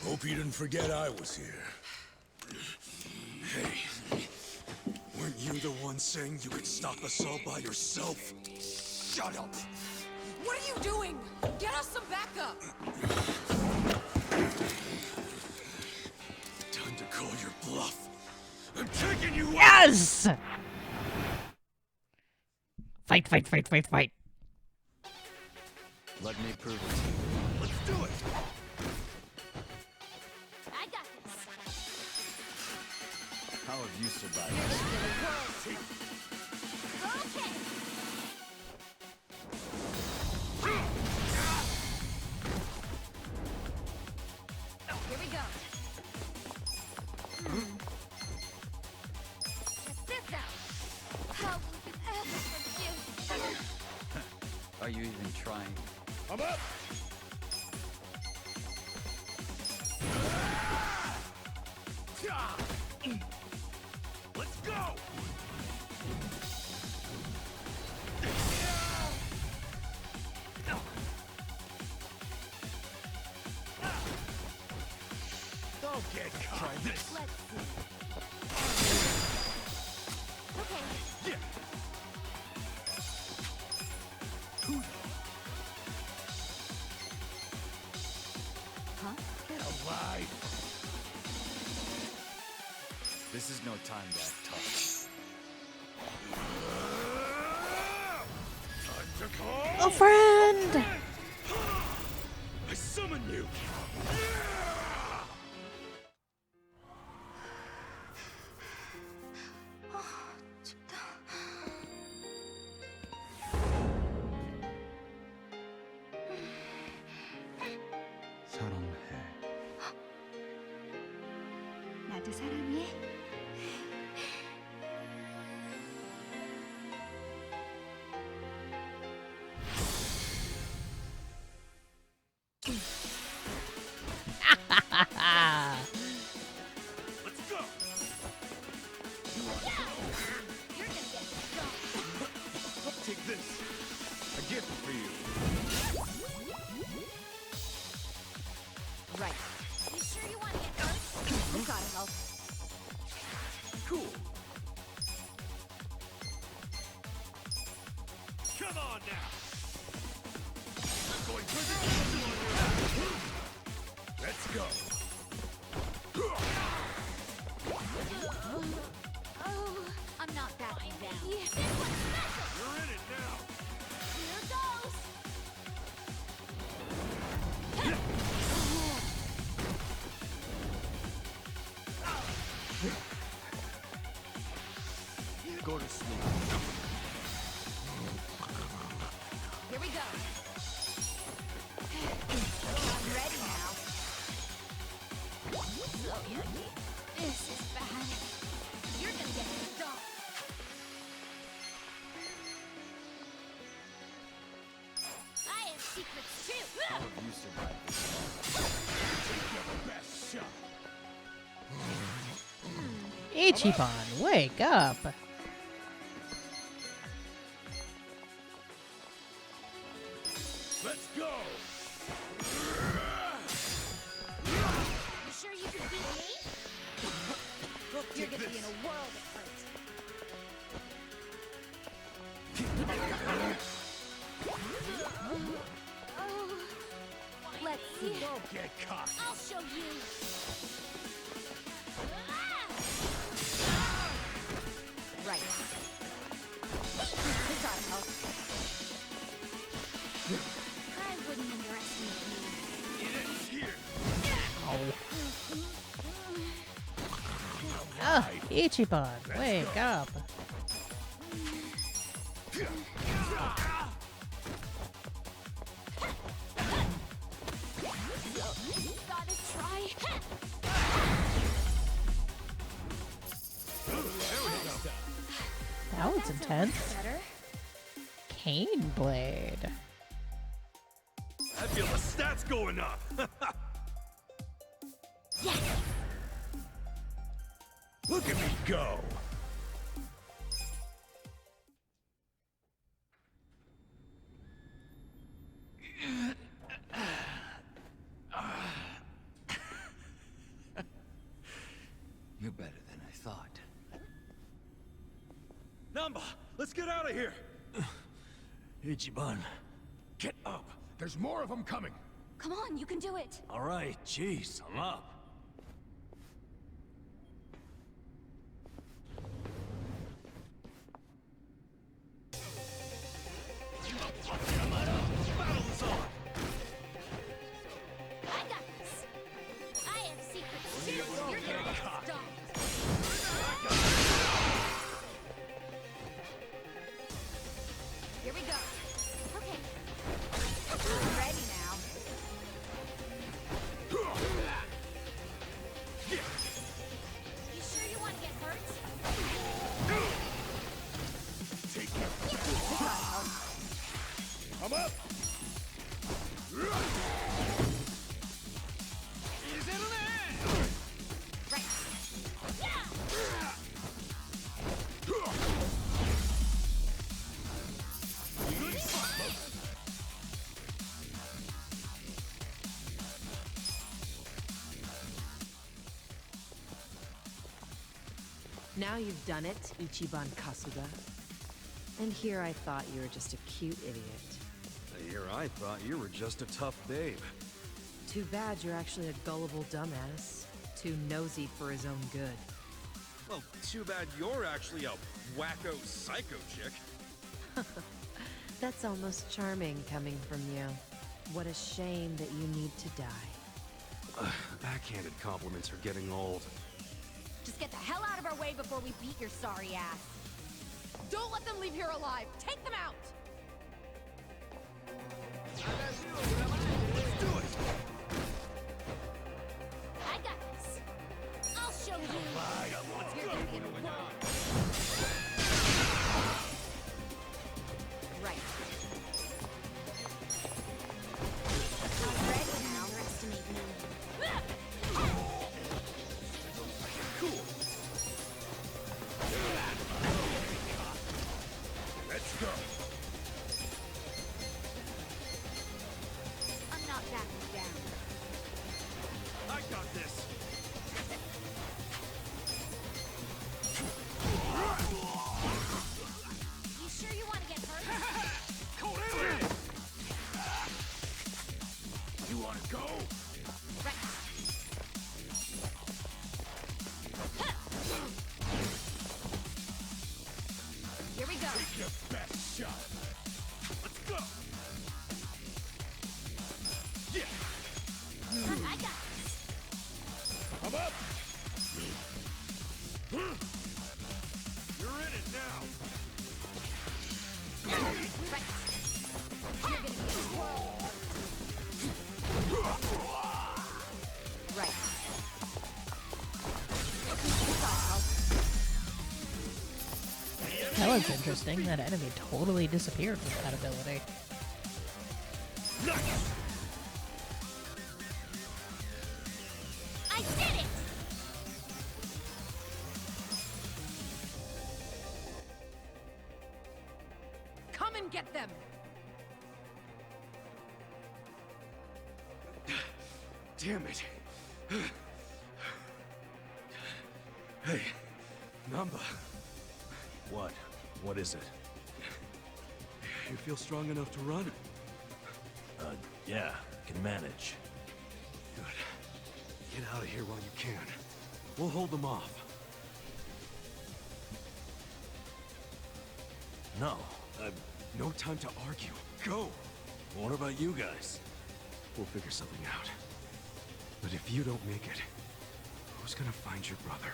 Hope you didn't forget I was here. Hey, weren't you the one saying you could stop us all by yourself? Shut up! What are you doing? Get us some backup! Time to call your bluff. I'm taking you out! Yes! Fight, fight, fight, fight, fight. Let me prove it to you. Let's do it! I got this. How have you survived? Okay. Here we go. Check this out. How we could ever forgive. Are you even trying? I'm up! Let's go! Don't get caught. Try this! Let's see. Okay. Yeah. Huh? Get alive! This is no time to act tough. Time to call! A friend! I summon you! 나도 사랑해. Take this. A gift for you. Right. You sure you want to get hurt? We gotta help. Cool. Come on now! I'm going for the Let's go. Oh, I'm not backing down. This one's special. You're in it now! Here goes. Go to sleep. Here we go. I'm ready now. Slow, Yankee. This is bad. You're gonna get stuck. I have secrets too. How have you survived this long? Best shot. Ichiban, wake up! Let's go. You sure you can beat me? You're gonna be in a world of hurt. Oh, Let's see. Don't get caught. I'll show you. Right. We gotta help. I wouldn't underestimate you. It ends here. Ah, Ichiban, wake up! Gotta try. That was intense. Better. Cane Blade. I feel the stats going up! Yes. Look at me go. You're better than I thought. Namba, let's get out of here! Ichiban. Get up. There's more of them coming. Come on, you can do it. All right, jeez, I'm up. I got this. I have secrets too. You're gonna get stuck. Here we go. Okay. I'm ready now. You sure you want to get hurt? Take it. We gotta help. I'm up. Right. Now you've done it, Ichiban Kasuga. And here I thought you were just a cute idiot. Here I thought you were just a tough babe. Too bad you're actually a gullible dumbass. Too nosy for his own good. Well, too bad you're actually a wacko psycho chick. That's almost charming coming from you. What a shame that you need to die. Backhanded compliments are getting old. Just get the hell out of our way before we beat your sorry ass. Don't let them leave here alive. Take them out. Let's do it! I got this. I'll show you. You're gonna get whoa. Right. Already underestimate me. Let's go. I'm not backing down. I got this. You sure you want to get hurt? You wanna go? Right. Here we go. Take your best shot. Let's go. Yeah. I got this. I'm up. You're in it now. Right. You're gonna get whoa. Right. That was interesting. That enemy totally disappeared with that ability. I did it! Come and get them! Damn it. Hey, Namba, What? What is it? you feel strong enough to run? Yeah, can manage. Good. Get out of here while you can. We'll hold them off. No, No time to argue. Go! what about you guys? We'll figure something out. But if you don't make it, who's gonna find your brother?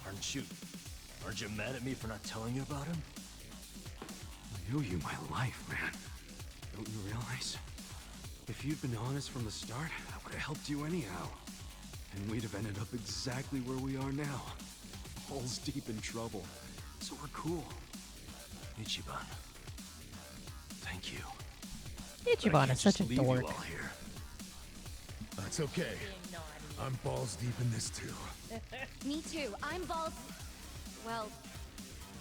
Aren't you mad at me for not telling you about him? I owe you my life, man. Don't you realize? If you'd been honest from the start, I would have helped you anyhow. And we'd have ended up exactly where we are now. Balls deep in trouble. So we're cool. Ichiban. Thank you. Ichiban is such a Leave dork. you all here. That's okay. I'm balls deep in this too. Me too. I'm balls. Well,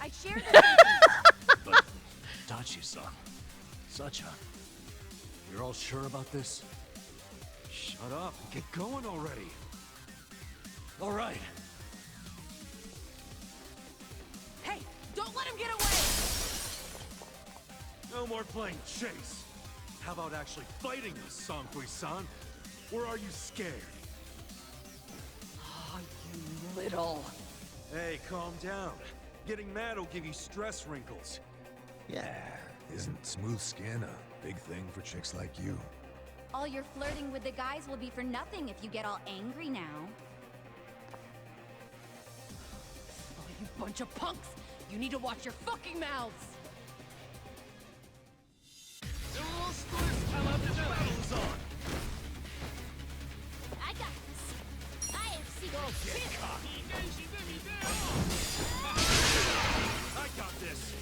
I share the same. But Tachi-san, Sacha, you're all sure about this? Shut up and get going already. All right. Hey, don't let him get away! No more playing chase. How about actually fighting us, Sankui-san? Or are you scared? Oh, you little. Hey, calm down. Getting mad will give you stress wrinkles. Yeah. Isn't smooth skin a big thing for chicks like you? All your flirting with the guys will be for nothing if you get all angry now. Oh, you bunch of punks! You need to watch your fucking mouths! I got this. I have secrets. I got this.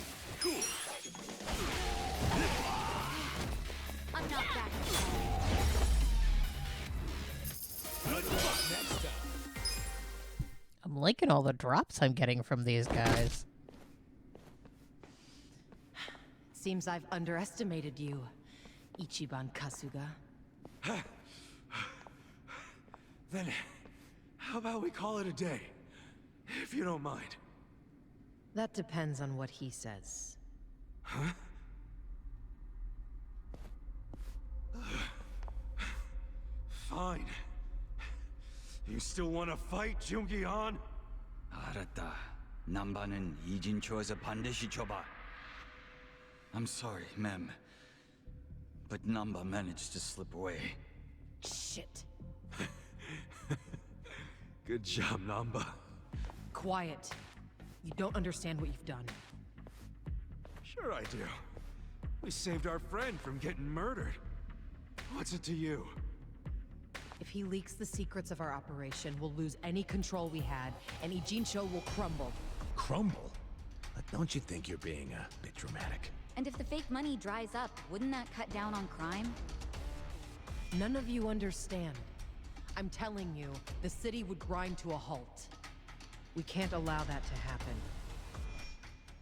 I'm not backing down. I'm liking all the drops I'm getting from these guys. Seems I've underestimated you, Ichiban Kasuga. Then, how about we call it a day? If you don't mind. That depends on what he says. Huh? Fine. You still want to fight, Jungi-han? 알았다. 남바는 이진초에서 반드시 줘봐. I'm sorry, ma'am. But Namba managed to slip away. Shit. Good job, Namba. Quiet. You don't understand what you've done. Sure I do. We saved our friend from getting murdered. What's it to you? If he leaks the secrets of our operation, we'll lose any control we had, and Ijincho will crumble. Crumble? Don't you think you're being a bit dramatic? And if the fake money dries up, wouldn't that cut down on crime? None of you understand. I'm telling you, the city would grind to a halt. We can't allow that to happen.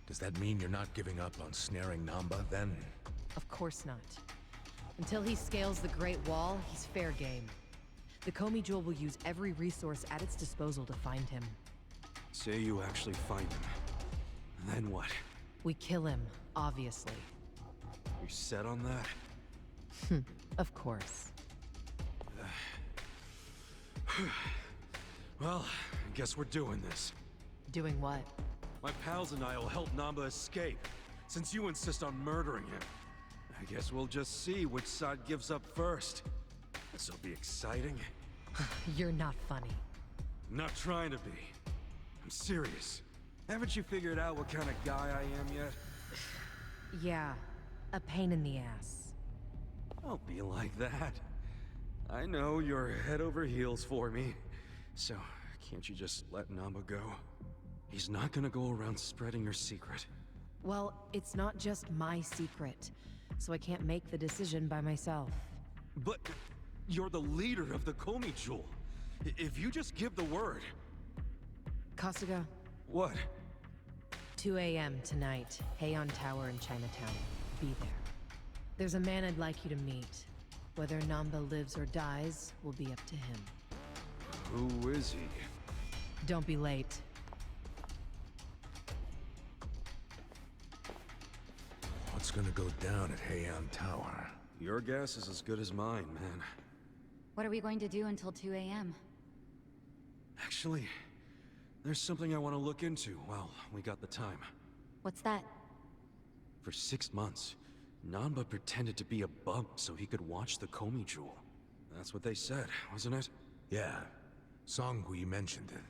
Does that mean you're not giving up on snaring Namba, then? Of course not. Until he scales the Great Wall, he's fair game. The Komi Jewel will use every resource at its disposal to find him. Say you actually find him. Then what? We kill him, obviously. You set on that? Of course. Well, I guess we're doing this. Doing what? My pals and I will help Namba escape, since you insist on murdering him. I guess we'll just see which side gives up first. This'll be exciting. You're not funny. I'm not trying to be. I'm serious. Haven't you figured out what kind of guy I am yet? Yeah, a pain in the ass. Don't be like that. I know you're head over heels for me. So, can't you just let Namba go? He's not gonna go around spreading your secret. Well, it's not just my secret, so I can't make the decision by myself. But you're the leader of the Komi Jewel. If you just give the word... Kasuga, What? 2 a.m. tonight, Heian Tower in Chinatown. Be there. There's a man I'd like you to meet. Whether Namba lives or dies will be up to him. Who is he? Don't be late. What's gonna go down at Heian Tower? Your guess is as good as mine, man. What are we going to do until 2 a.m.? Actually, there's something I want to look into while we got the time. What's that? For 6 months, Namba pretended to be a bump so he could watch the Komi Jewel. That's what they said, wasn't it? Yeah, Songhui mentioned it.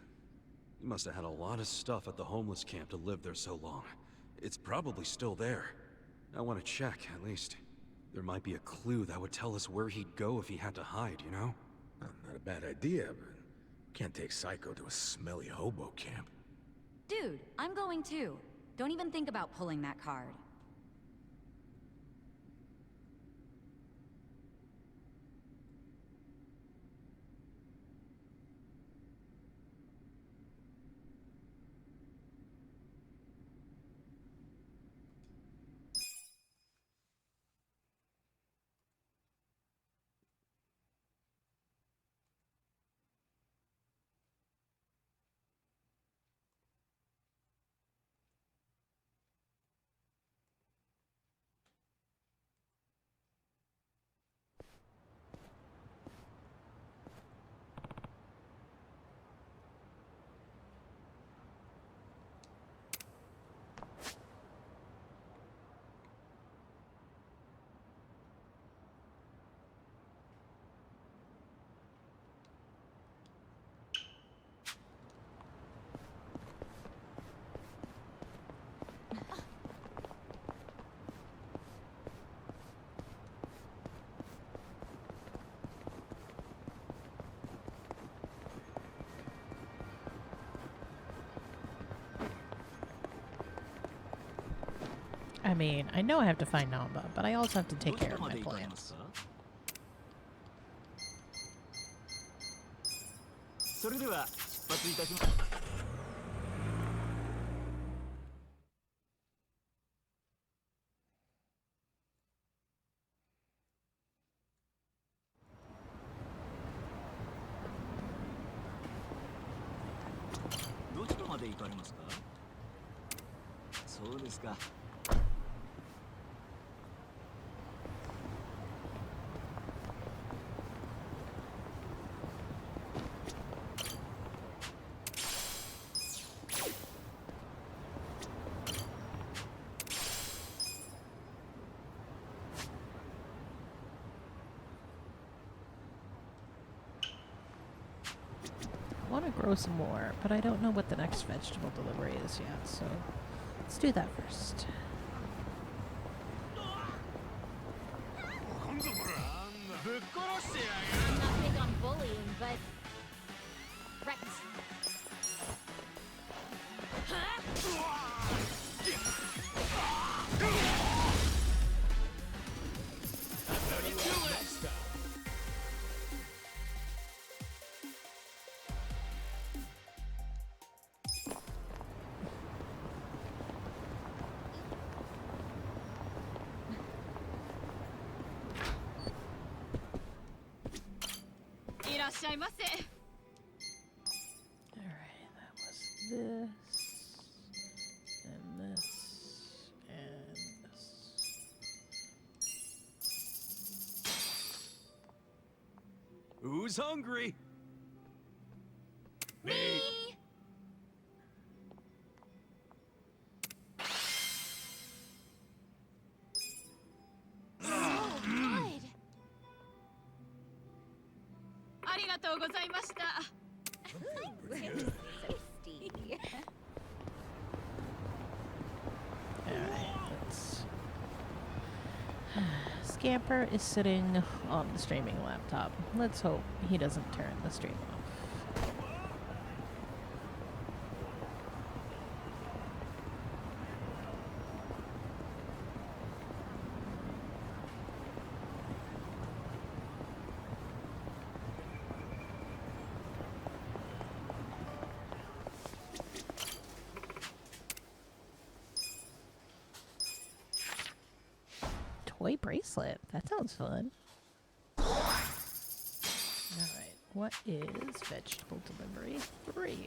He must have had a lot of stuff at the homeless camp to live there so long. It's probably still there. I want to check, at least. There might be a clue that would tell us where he'd go if he had to hide, you know? Not a bad idea, but can't take Psycho to a smelly hobo camp. Dude, I'm going too. Don't even think about pulling that card. I mean, I know I have to find Namba, but I also have to take care of my plants. それでは出発いたします。どちらまで行かれますか？そうですか。 I want to grow some more, but I don't know what the next vegetable delivery is yet, so let's do that first. I'm not big on bullying, but... Right. Alright, that was this. And this. And this. Who's hungry? Me! So good! ありがとうございました。 Tasty. Alright, let's... Scamper is sitting on the streaming laptop. Let's hope he doesn't turn the stream off. Toy bracelet. That sounds fun. Alright, what is vegetable delivery 3?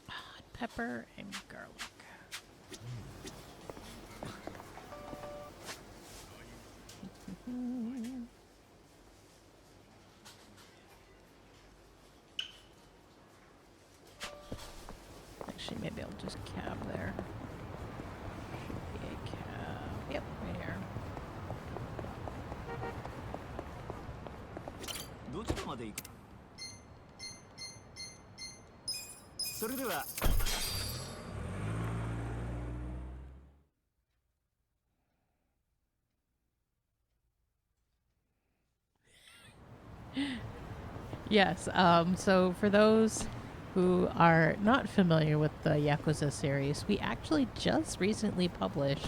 Hot pepper and garlic. Actually, maybe I'll just cab there. Should be a cab. Yep, right here. どちらまで行く？それでは。 Yes, so for those who are not familiar with the Yakuza series, we actually just recently published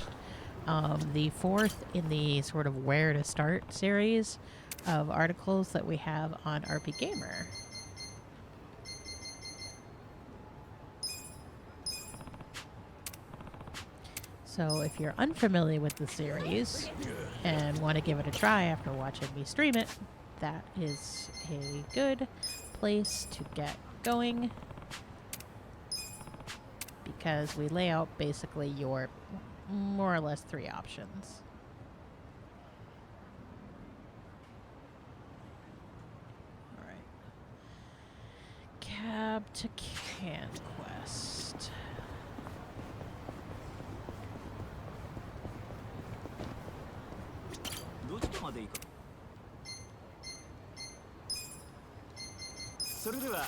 the 4th in the sort of where to start series of articles that we have on RP Gamer. So if you're unfamiliar with the series and want to give it a try after watching me stream it, that is a good place to get going, because we lay out basically your more or less 3 options. Alright. Cab to Conquest. Where それでは。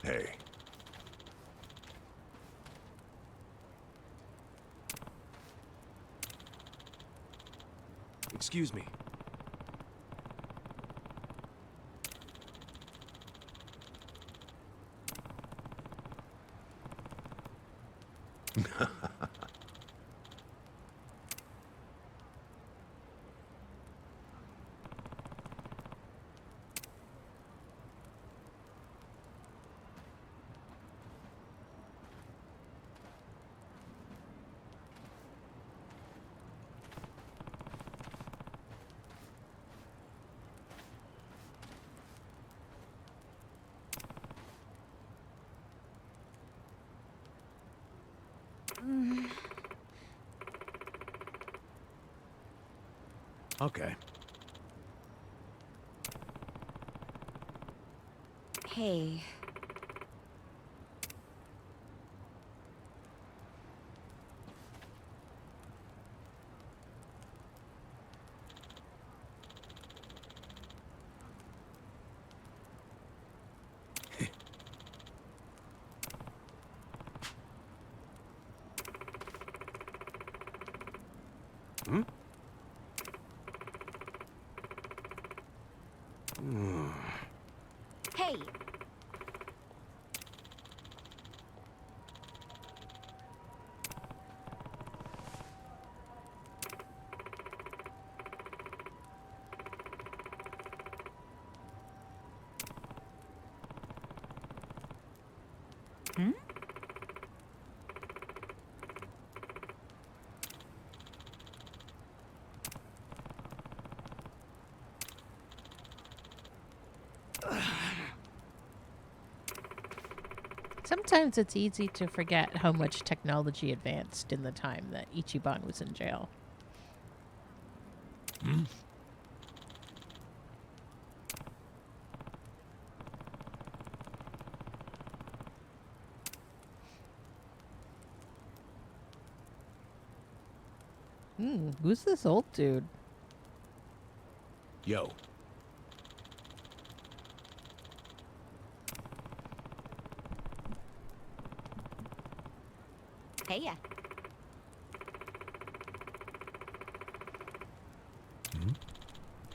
Hey. Excuse me. Okay. Hey. Hmm? Hey. Hmm? Sometimes it's easy to forget how much technology advanced in the time that Ichiban was in jail. Hmm? Who's this old dude? Yo. Hey ya. Hmm?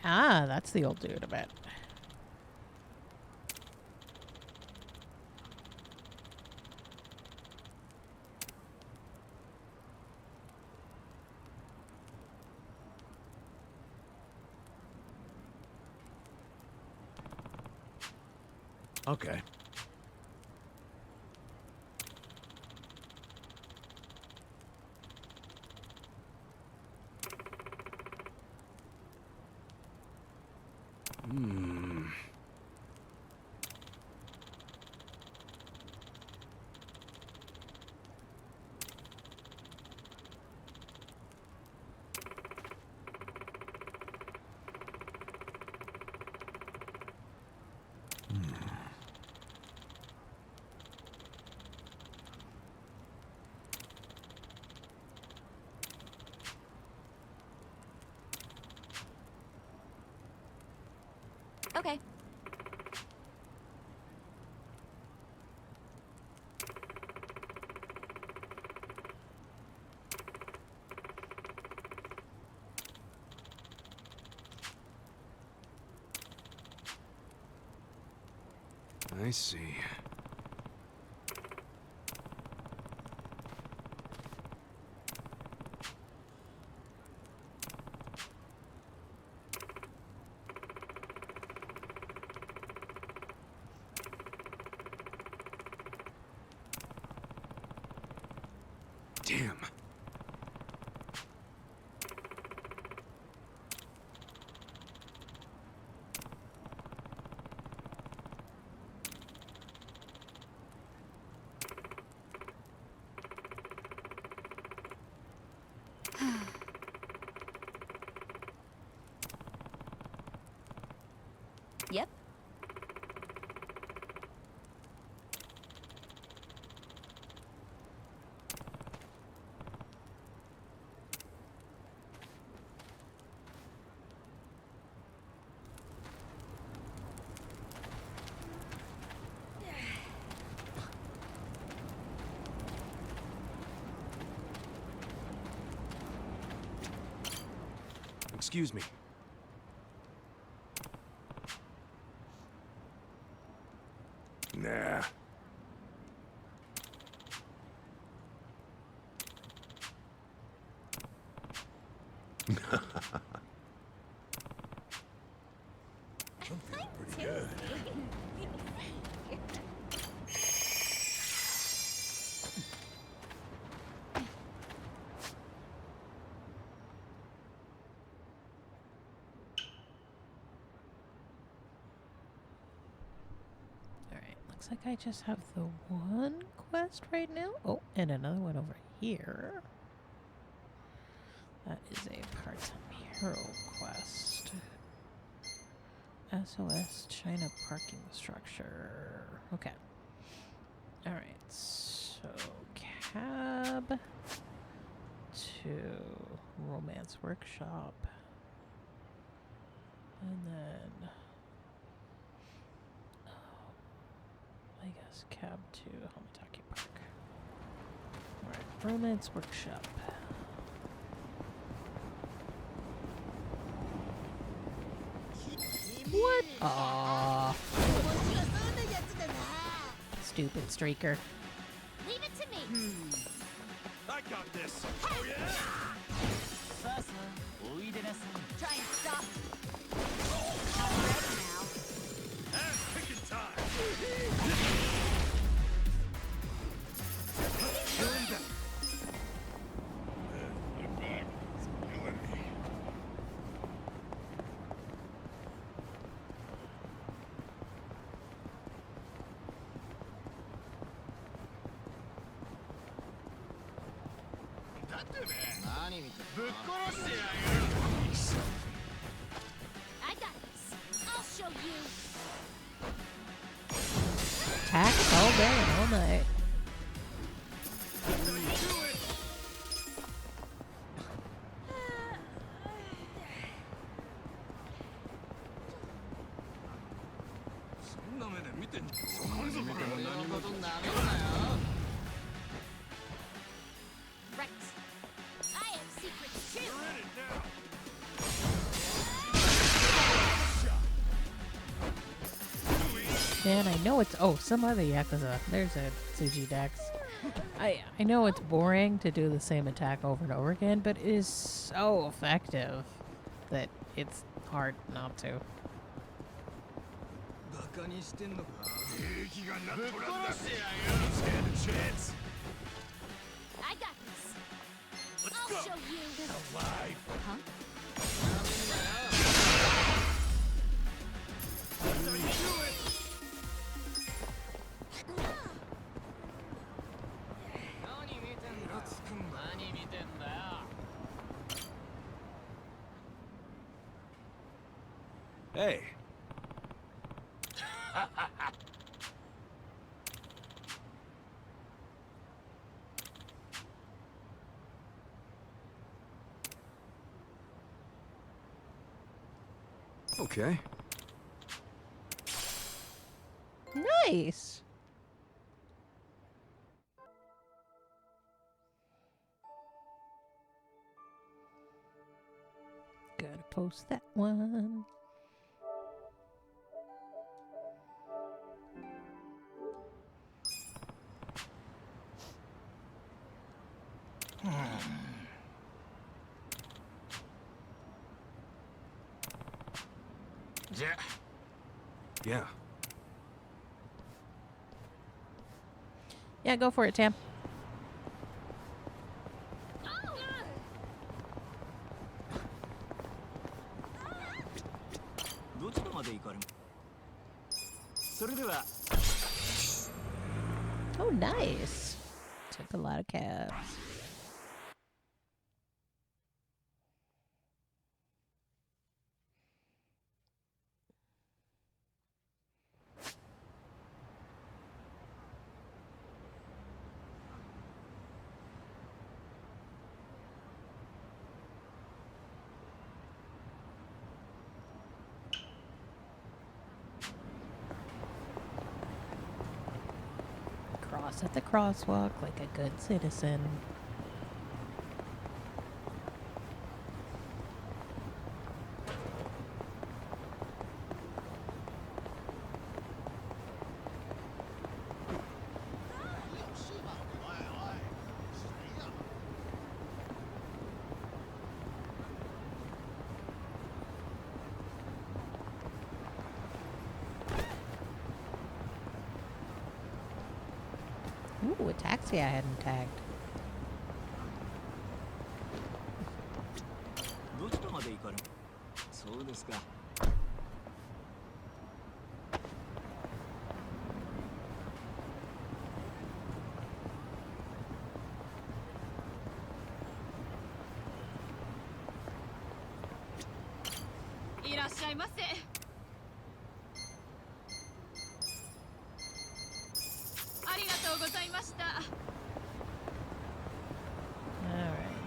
Ah, that's the old dude, I bet. Okay. Hmm. Okay. I see. Damn. Yep. Excuse me. Nah. Pretty good. Alright, looks like I just have the one quest right now. Oh, and another one over here. That is a part-time hero quest. SOS China parking structure. Okay. Alright, so cab to romance workshop. And then I guess cab to Hamataki Park. Alright, romance workshop. What? Aww. Stupid streaker. Leave it to me. I got this. Oh yeah. Try and stop. I'm ready now. Ass kicking time. I got this. I'll show you. Attacks all day and all night. Right. I have secrets too. Man, I know it's... Oh, some other Yakuza. There's a Tsuji Dex. I know it's boring to do the same attack over and over again, but it is so effective that it's hard not to. I got this. I'll show you. Huh? Hey. Okay. Nice! Gotta post that one. Yeah. Yeah, go for it, Tam. Oh, nice. Took a lot of cabs. Cross at the crosswalk like a good citizen. Ooh, a taxi I hadn't tagged.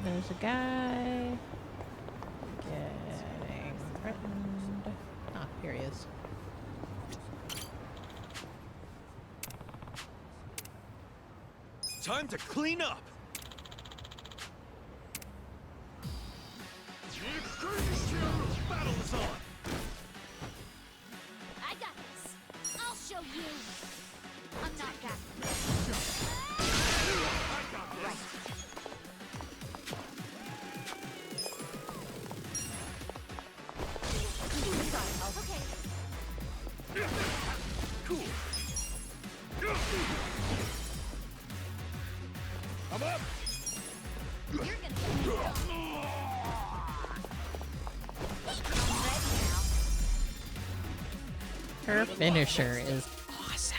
There's a guy getting threatened. Ah, here he is. Time to clean up! Battle is on! I got this. I'll show you. I'm not that. Right. Okay. Cool. I'm up! You're gonna get me wrong. I'm ready now. Her finisher is awesome.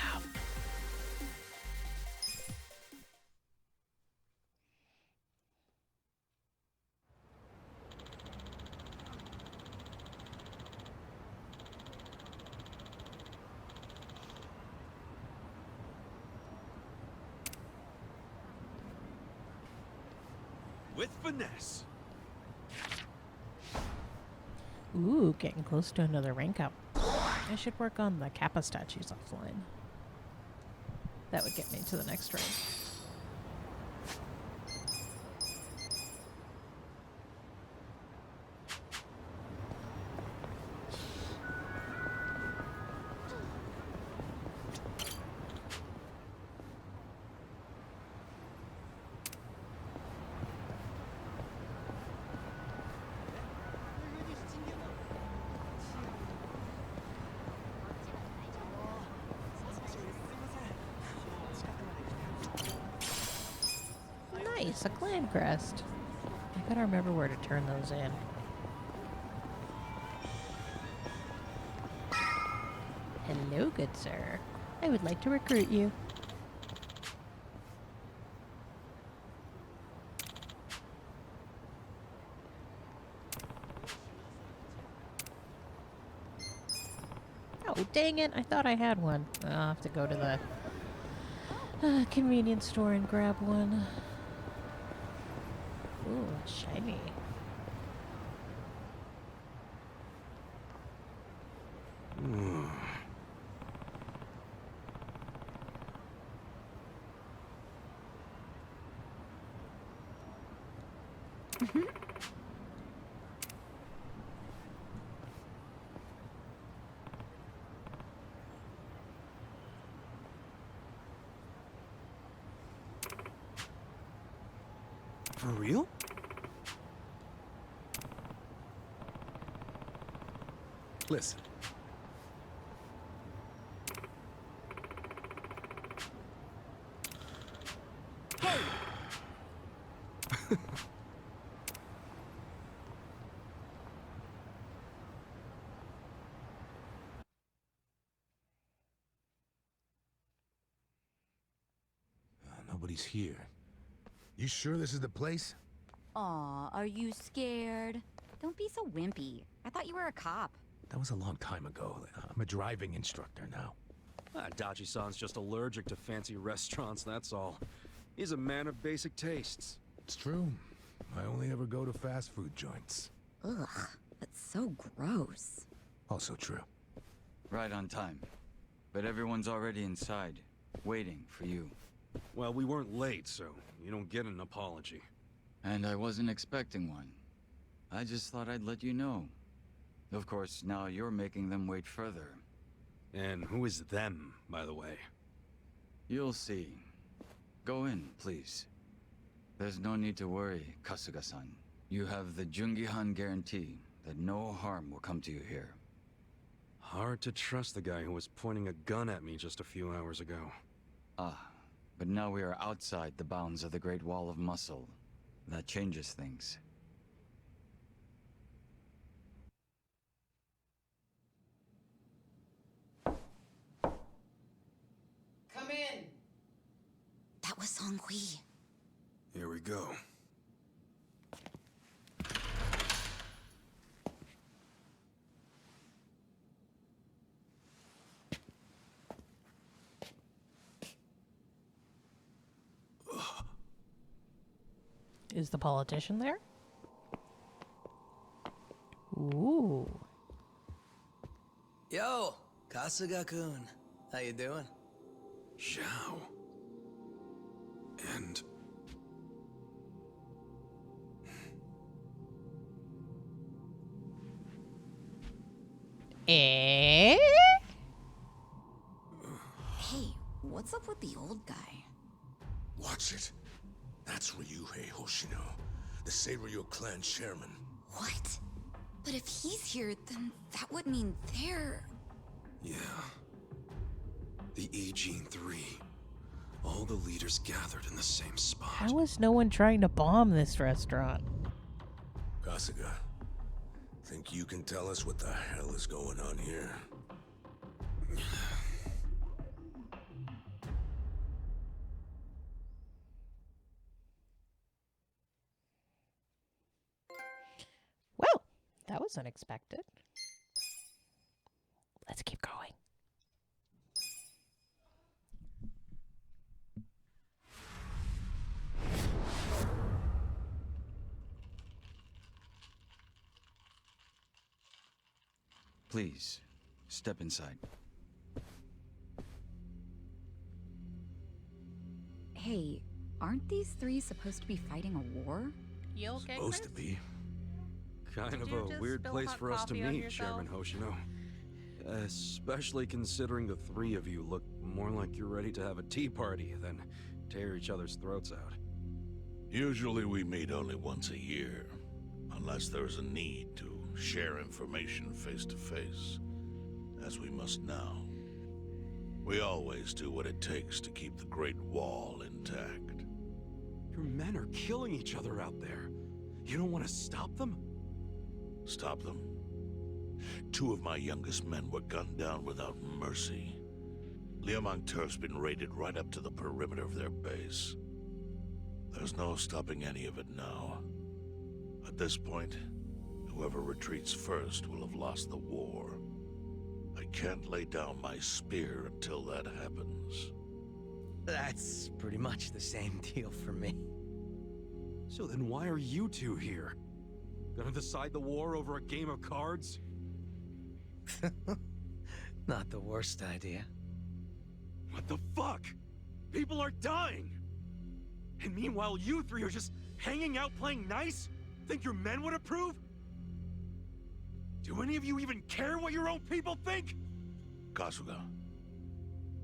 With finesse. Ooh, getting close to another rank up. I should work on the Kappa statues offline. That would get me to the next rank. Nice, a clan crest. I gotta remember where to turn those in. Hello, good sir. I would like to recruit you. Oh, dang it. I thought I had one. I'll have to go to the convenience store and grab one. Ooh, shiny. For real? Listen. Nobody's here. You sure this is the place? Aw, are you scared? Don't be so wimpy. I thought you were a cop. That was a long time ago. I'm a driving instructor now. Dachi-san's just allergic to fancy restaurants, that's all. He's a man of basic tastes. It's true. I only ever go to fast food joints. Ugh, that's so gross. Also true. Right on time. But everyone's already inside, waiting for you. Well, we weren't late, so you don't get an apology. And I wasn't expecting one. I just thought I'd let you know. Of course, now you're making them wait further. And who is them, by the way? You'll see. Go in, please. There's no need to worry, Kasuga-san. You have the Jungihan guarantee that no harm will come to you here. Hard to trust the guy who was pointing a gun at me just a few hours ago. Ah, but now we are outside the bounds of the Great Wall of Muscle. That changes things. Come in! That was Song-Hui. Here we go. Is the politician there? Ooh. Yo, Kasuga-kun. How you doing? Zhao. And... Eh? Hey, what's up with the old guy? Watch it. That's Ryuhei Hoshino, the Seiryu clan chairman. What? But if he's here, then that would mean they're... yeah. The Agene 3. All the leaders gathered in the same spot. How is no one trying to bomb this restaurant? Kasuga, think you can tell us what the hell is going on here? Well, that was unexpected. Let's keep going. Please, step inside. Hey, aren't these three supposed to be fighting a war? You okay, Supposed to be. Kind Did of you a just weird spill place hot for us to coffee on meet, yourself? Chairman Hoshino. Especially considering the three of you look more like you're ready to have a tea party than tear each other's throats out. Usually we meet only once a year, unless there's a need to share information face to face, as we must now. We always do what it takes to keep the Great Wall intact. Your men are killing each other out there. You don't want to stop them? Stop them? 2 of my youngest men were gunned down without mercy. Liumang Turf's been raided right up to the perimeter of their base. There's no stopping any of it now. At this point, whoever retreats first will have lost the war. I can't lay down my spear until that happens. That's pretty much the same deal for me. So then why are you two here? Gonna decide the war over a game of cards? Not the worst idea. What the fuck? People are dying! And meanwhile you three are just hanging out playing nice? Think your men would approve? Do any of you even care what your own people think? Kasuga,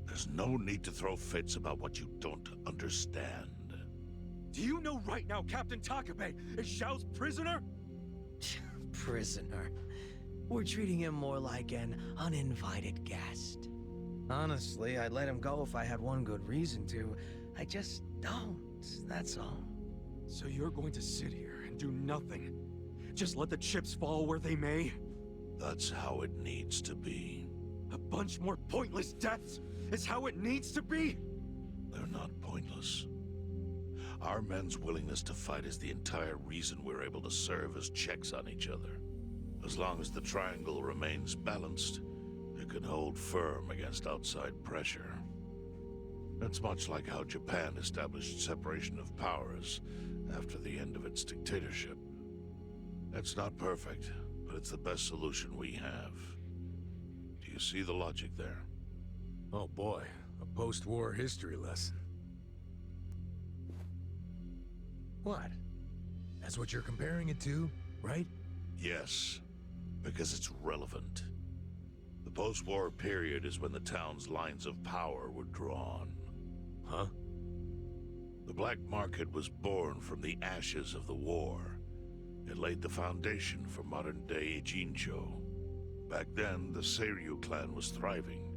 there's no need to throw fits about what you don't understand. Do you know right now Captain Takabe is Zhao's prisoner? Prisoner. We're treating him more like an uninvited guest. Honestly, I'd let him go if I had one good reason to. I just don't, that's all. So you're going to sit here and do nothing? Just let the chips fall where they may? That's how it needs to be. A bunch more pointless deaths is how it needs to be? They're not pointless. Our men's willingness to fight is the entire reason we're able to serve as checks on each other. As long as the triangle remains balanced, it can hold firm against outside pressure. It's much like how Japan established separation of powers after the end of its dictatorship. It's not perfect, but it's the best solution we have. Do you see the logic there? Oh boy, a post-war history lesson. What? That's what you're comparing it to, right? Yes, because it's relevant. The post-war period is when the town's lines of power were drawn. Huh? The black market was born from the ashes of the war. It laid the foundation for modern-day Jincho. Back then, the Seiryu clan was thriving.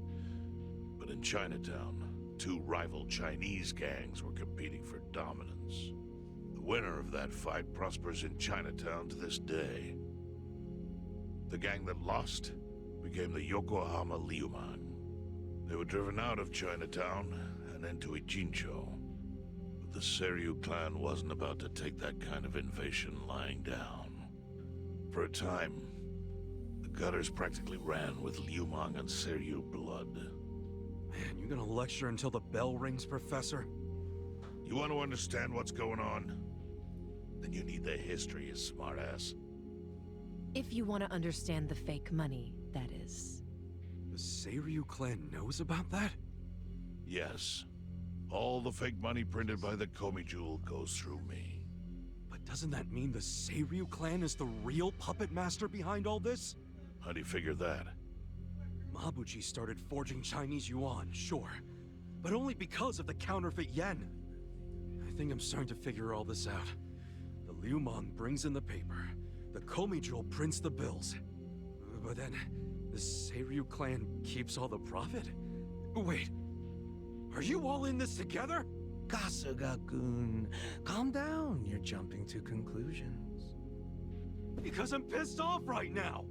But in Chinatown, 2 rival Chinese gangs were competing for dominance. The winner of that fight prospers in Chinatown to this day. The gang that lost became the Yokohama Liumang. They were driven out of Chinatown and into Ijincho. But the Seiryu clan wasn't about to take that kind of invasion lying down. For a time, the gutters practically ran with Liumang and Seiryu blood. Man, you gonna lecture until the bell rings, Professor? You want to understand what's going on? then you need the history, you smartass. If you want to understand the fake money, that is. The Seiryu clan knows about that? Yes. All the fake money printed by the Komi Jewel goes through me. But doesn't that mean the Seiryu clan is the real puppet master behind all this? How do you figure that? Mabuchi started forging Chinese yuan, sure. But only because of the counterfeit yen. I think I'm starting to figure all this out. The Liu Meng brings in the paper. The Komi Jewel prints the bills. But then, the Seiryu clan keeps all the profit? Wait, are you all in this together? Kasuga-kun, calm down. You're jumping to conclusions. Because I'm pissed off right now.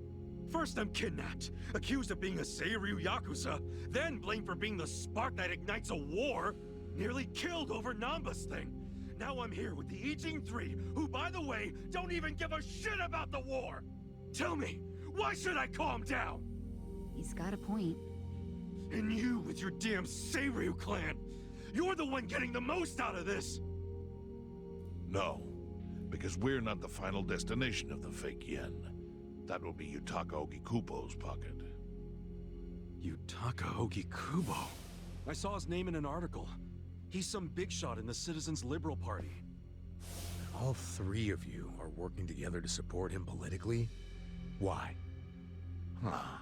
First I'm kidnapped, accused of being a Seiryu Yakuza, then blamed for being the spark that ignites a war, nearly killed over Namba's thing. Now I'm here with the Ijing Three, who, by the way, don't even give a shit about the war! Tell me, why should I calm down? He's got a point. And you with your damn Seiryu clan! You're the one getting the most out of this! No, because we're not the final destination of the fake yen. That will be Yutaka Ogikubo's pocket. Yutaka Ogikubo? I saw his name in an article. He's some big shot in the Citizens Liberal Party. All three of you are working together to support him politically? Why? Huh.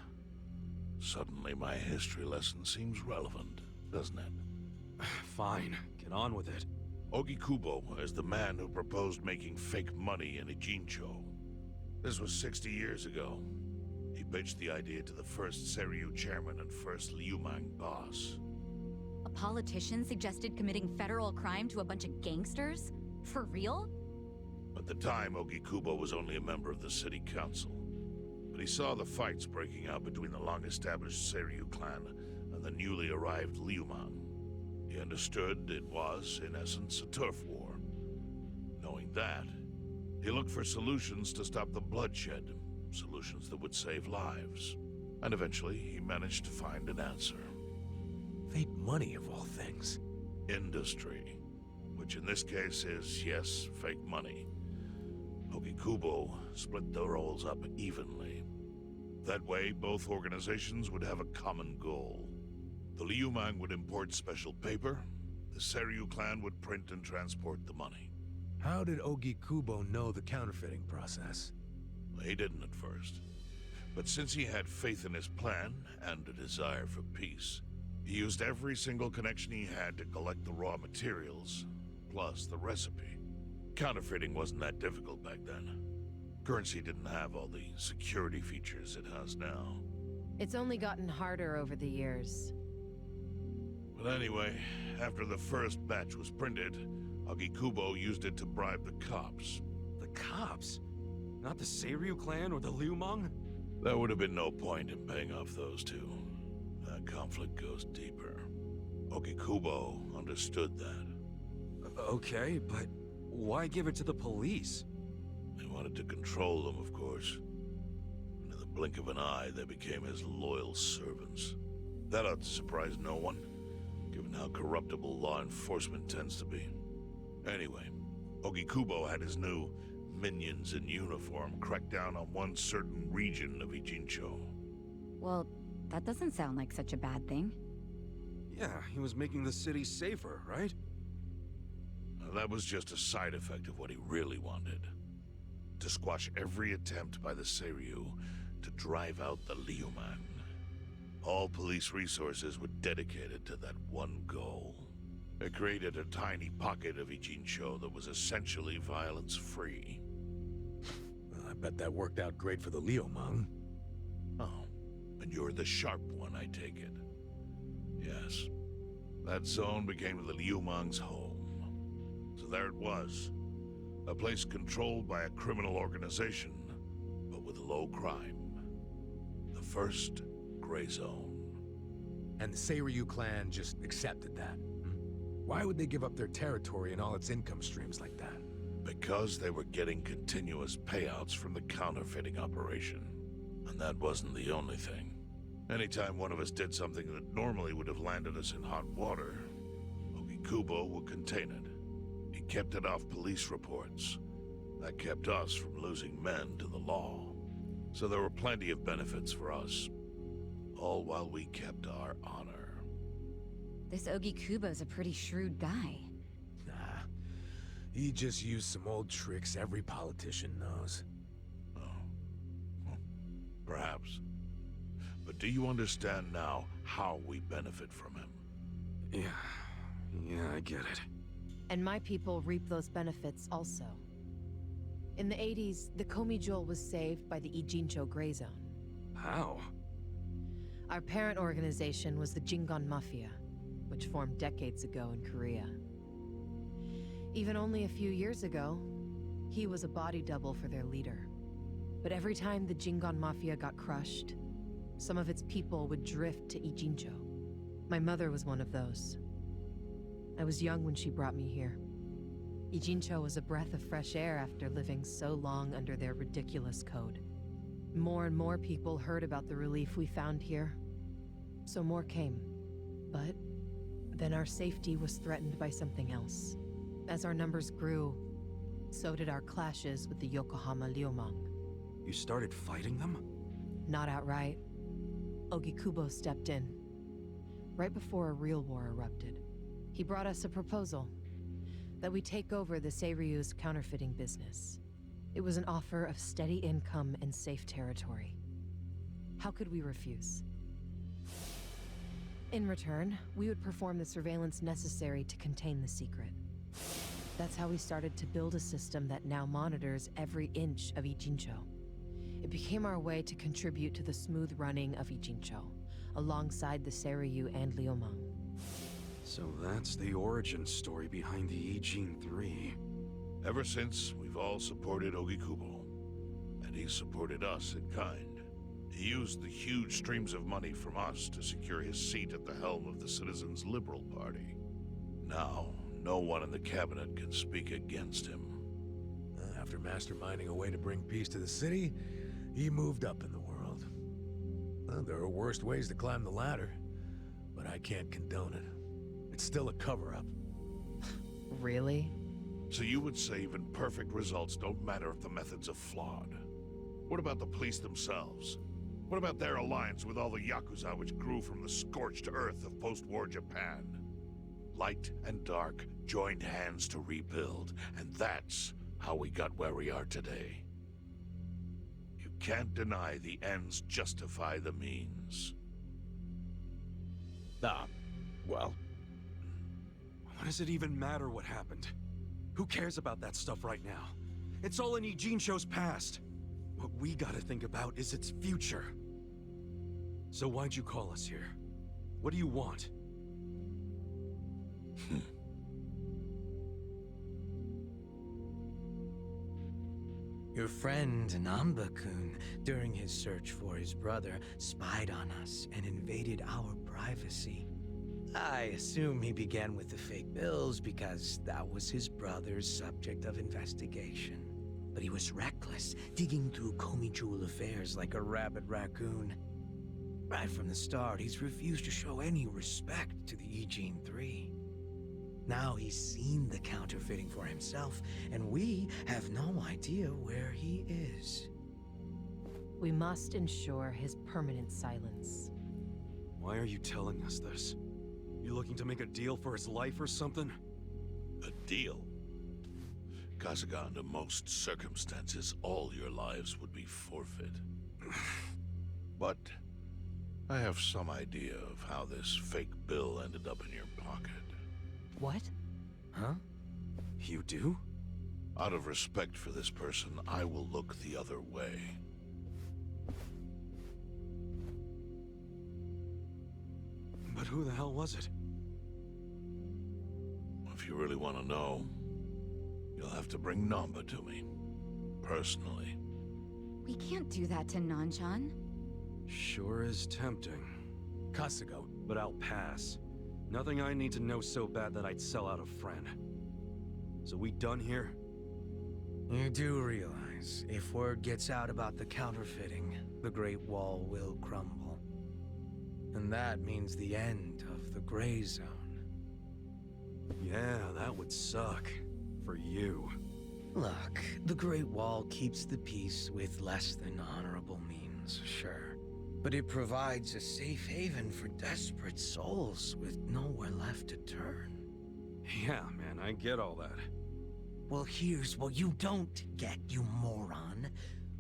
Suddenly my history lesson seems relevant, doesn't it? Fine, get on with it. Ogikubo is the man who proposed making fake money in Ijincho. This was 60 years ago. He pitched the idea to the first Seiryu chairman and first Liumang boss. A politician suggested committing federal crime to a bunch of gangsters? For real? At the time, Ogikubo was only a member of the city council. But he saw the fights breaking out between the long-established Seiryu clan and the newly arrived Liumang. He understood it was, in essence, a turf war. Knowing that, he looked for solutions to stop the bloodshed, solutions that would save lives. And eventually, he managed to find an answer. Fake money, of all things. Industry. Which in this case is, yes, fake money. Ogikubo split the roles up evenly. That way, both organizations would have a common goal. The Liumang would import special paper, the Seiryu clan would print and transport the money. How did Ogikubo know the counterfeiting process? He didn't at first. But since he had faith in his plan and a desire for peace, he used every single connection he had to collect the raw materials, plus the recipe. Counterfeiting wasn't that difficult back then. Currency didn't have all the security features it has now. It's only gotten harder over the years. But anyway, after the first batch was printed, Ogikubo used it to bribe the cops. The cops? Not the Seiryu clan or the Liumang? There would have been no point in paying off those two. That conflict goes deeper. Ogikubo understood that. Okay, but why give it to the police? They wanted to control them, of course. And in the blink of an eye, they became his loyal servants. That ought to surprise no one, given how corruptible law enforcement tends to be. Anyway, Ogikubo had his new minions in uniform crack down on one certain region of Ijincho. Well, that doesn't sound like such a bad thing. Yeah, he was making the city safer, right? Now, that was just a side effect of what he really wanted. To squash every attempt by the Seiryu to drive out the Liumang. All police resources were dedicated to that one goal. It created a tiny pocket of Ijincho that was essentially violence-free. Well, I bet that worked out great for the Liumang. Oh, and you're the sharp one, I take it. Yes. That zone became the Liumang's home. So there it was. A place controlled by a criminal organization, but with low crime. The first gray zone. And the Seiryu clan just accepted that. Why would they give up their territory and all its income streams like that? Because they were getting continuous payouts from the counterfeiting operation. And that wasn't the only thing. Anytime one of us did something that normally would have landed us in hot water, Ogikubo would contain it. He kept it off police reports, That kept us from losing men to the law. So there were plenty of benefits for us. All while we kept our honor. This Ogikubo's a pretty shrewd guy. Nah. He just used some old tricks every politician knows. Perhaps. But do you understand now how we benefit from him? Yeah, I get it. And my people reap those benefits also. In the 80s, the Komi Jewel was saved by the Ijincho Gray Zone. How? Our parent organization was the Jingon Mafia, which formed decades ago in Korea. Even only a few years ago, he was a body double for their leader. But every time the Jingon Mafia got crushed, some of its people would drift to Ijincho. My mother was one of those. I was young when she brought me here. Ijincho was a breath of fresh air after living so long under their ridiculous code. More and more people heard about the relief we found here, so more came. But then our safety was threatened by something else. As our numbers grew, so did our clashes with the Yokohama Liumang. You started fighting them? Not outright. Ogikubo stepped in, right before a real war erupted. He brought us a proposal, that we take over the Seiryu's counterfeiting business. It was an offer of steady income and safe territory. How could we refuse? In return, we would perform the surveillance necessary to contain the secret. That's how we started to build a system that now monitors every inch of Ijincho. It became our way to contribute to the smooth running of Ijincho, alongside the Seiryu and Liumang. So that's the origin story behind the Ijin 3. Ever since, we've all supported Ogikubo. And he supported us in kind. He used the huge streams of money from us to secure his seat at the helm of the Citizens' Liberal Party. Now, no one in the cabinet can speak against him. After masterminding a way to bring peace to the city, he moved up in the world. Well, there are worse ways to climb the ladder, but I can't condone it. It's still a cover-up. Really? So you would say even perfect results don't matter if the methods are flawed? What about the police themselves? What about their alliance with all the Yakuza which grew from the scorched earth of post-war Japan? Light and dark joined hands to rebuild, and that's how we got where we are today. You can't deny the ends justify the means. Well... What does it even matter what happened? Who cares about that stuff right now? It's all in Ijincho's past. What we gotta think about is its future. So why'd you call us here? What do you want? Your friend Namba-kun, during his search for his brother, spied on us and invaded our privacy. I assume he began with the fake bills because that was his brother's subject of investigation. But he was reckless, digging through Komi Jewel affairs like a rabid raccoon. Right from the start, he's refused to show any respect to the Ijin 3. Now he's seen the counterfeiting for himself, and we have no idea where he is. We must ensure his permanent silence. Why are you telling us this? You looking to make a deal for his life or something? A deal? Kasuga, under most circumstances, all your lives would be forfeit. But I have some idea of how this fake bill ended up in your pocket. What? Huh? You do? Out of respect for this person, I will look the other way. But who the hell was it? If you really want to know, you'll have to bring Namba to me. Personally. We can't do that to Nanchan. Sure is tempting. Kasuga, But I'll pass. Nothing I need to know so bad that I'd sell out a friend. So we done here? You do realize, if word gets out about the counterfeiting, the Great Wall will crumble. And that means the end of the Gray Zone. Yeah, that would suck. For you. Look, the Great Wall keeps the peace with less than honorable means, sure. But it provides a safe haven for desperate souls with nowhere left to turn. Yeah, man, I get all that. Well, here's what you don't get, you moron.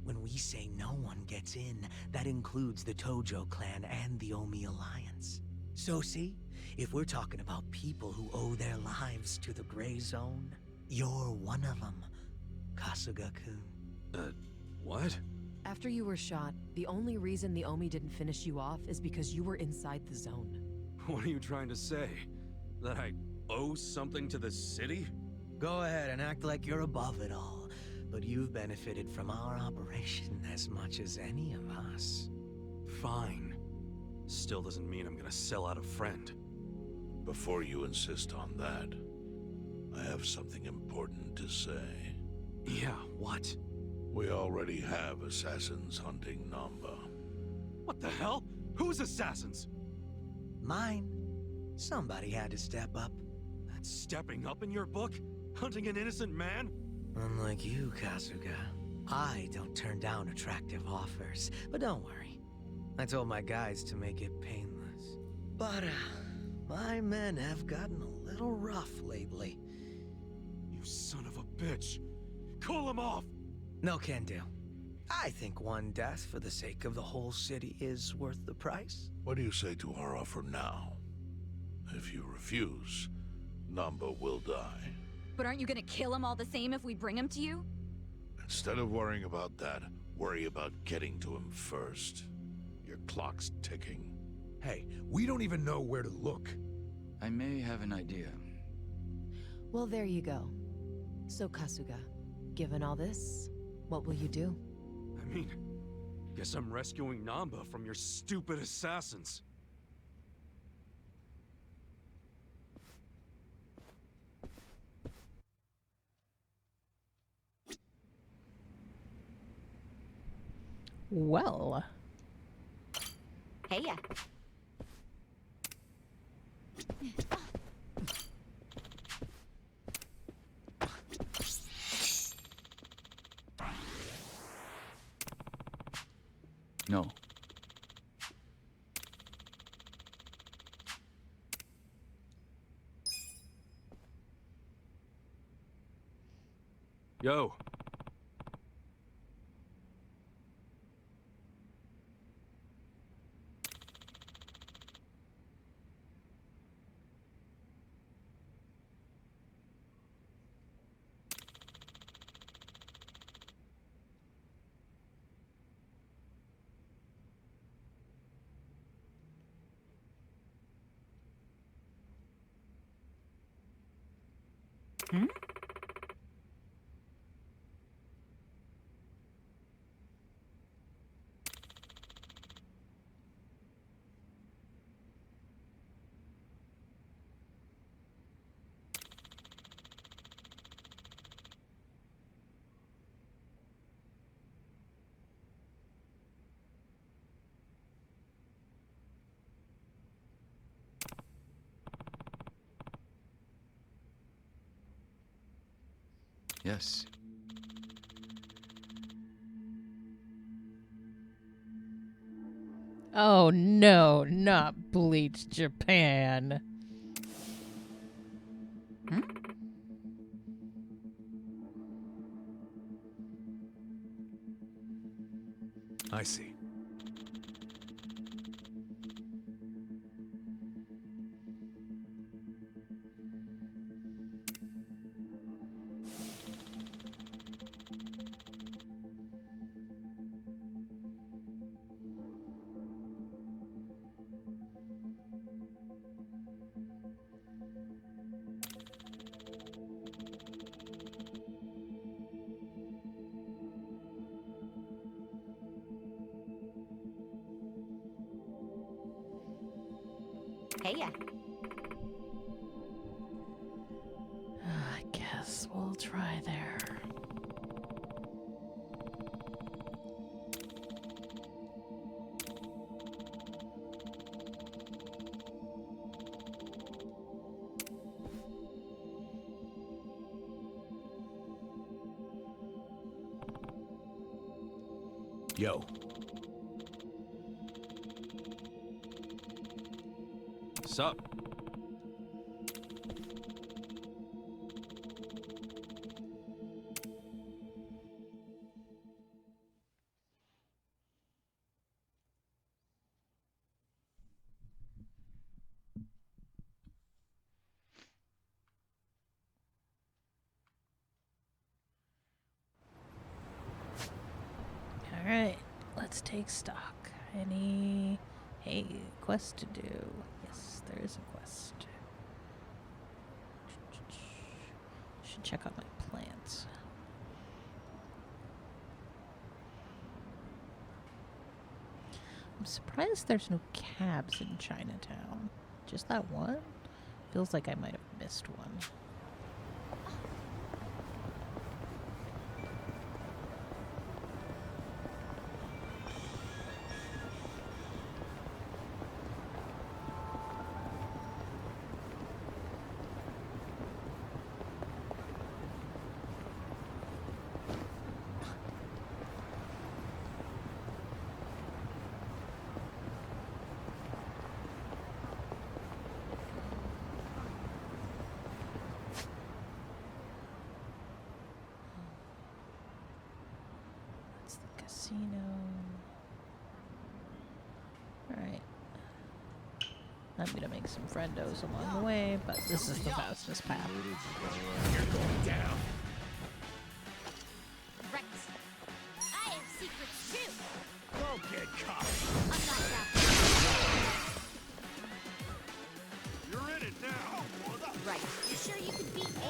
When we say no one gets in, that includes the Tojo clan and the Omi Alliance. So see, if we're talking about people who owe their lives to the Gray Zone, you're one of them, Kasuga-kun. What? After you were shot, the only reason the Omi didn't finish you off is because you were inside the zone. What are you trying to say? That I owe something to the city? Go ahead and act like you're above it all, but you've benefited from our operation as much as any of us. Fine. Still doesn't mean I'm gonna sell out a friend. Before you insist on that, I have something important to say. Yeah, what? We already have assassins hunting Namba. What the hell? Whose assassins? Mine. Somebody had to step up. That's stepping up in your book? Hunting an innocent man? Unlike you, Kasuga, I don't turn down attractive offers. But don't worry. I told my guys to make it painless. But, my men have gotten a little rough lately. You son of a bitch! Call him off! No can do. I think one death for the sake of the whole city is worth the price. What do you say to our offer now? If you refuse, Namba will die. But aren't you gonna kill him all the same if we bring him to you? Instead of worrying about that, worry about getting to him first. Your clock's ticking. Hey, we don't even know where to look. I may have an idea. Well, there you go. So, Kasuga, given all this, what will you do? I mean, guess I'm rescuing Namba from your stupid assassins. Well. Hey ya. No. Yo. Hmm? Yes. Oh no, not Bleach Japan. Hmm? I see. Hey ya. I guess we'll try there. Yo. Sup? Alright, let's take stock. Any... Hey, quest to do. Yes, there is a quest. Should check out my plants. I'm surprised there's no cabs in Chinatown. Just that one? Feels like I might have missed one. Casino. Alright. I'm gonna make some friendos along the way, but this is the fastest path. You're going down. Right. I have secrets too. Don't get caught. I'm not that. You're in it now. Right. You sure you can beat me?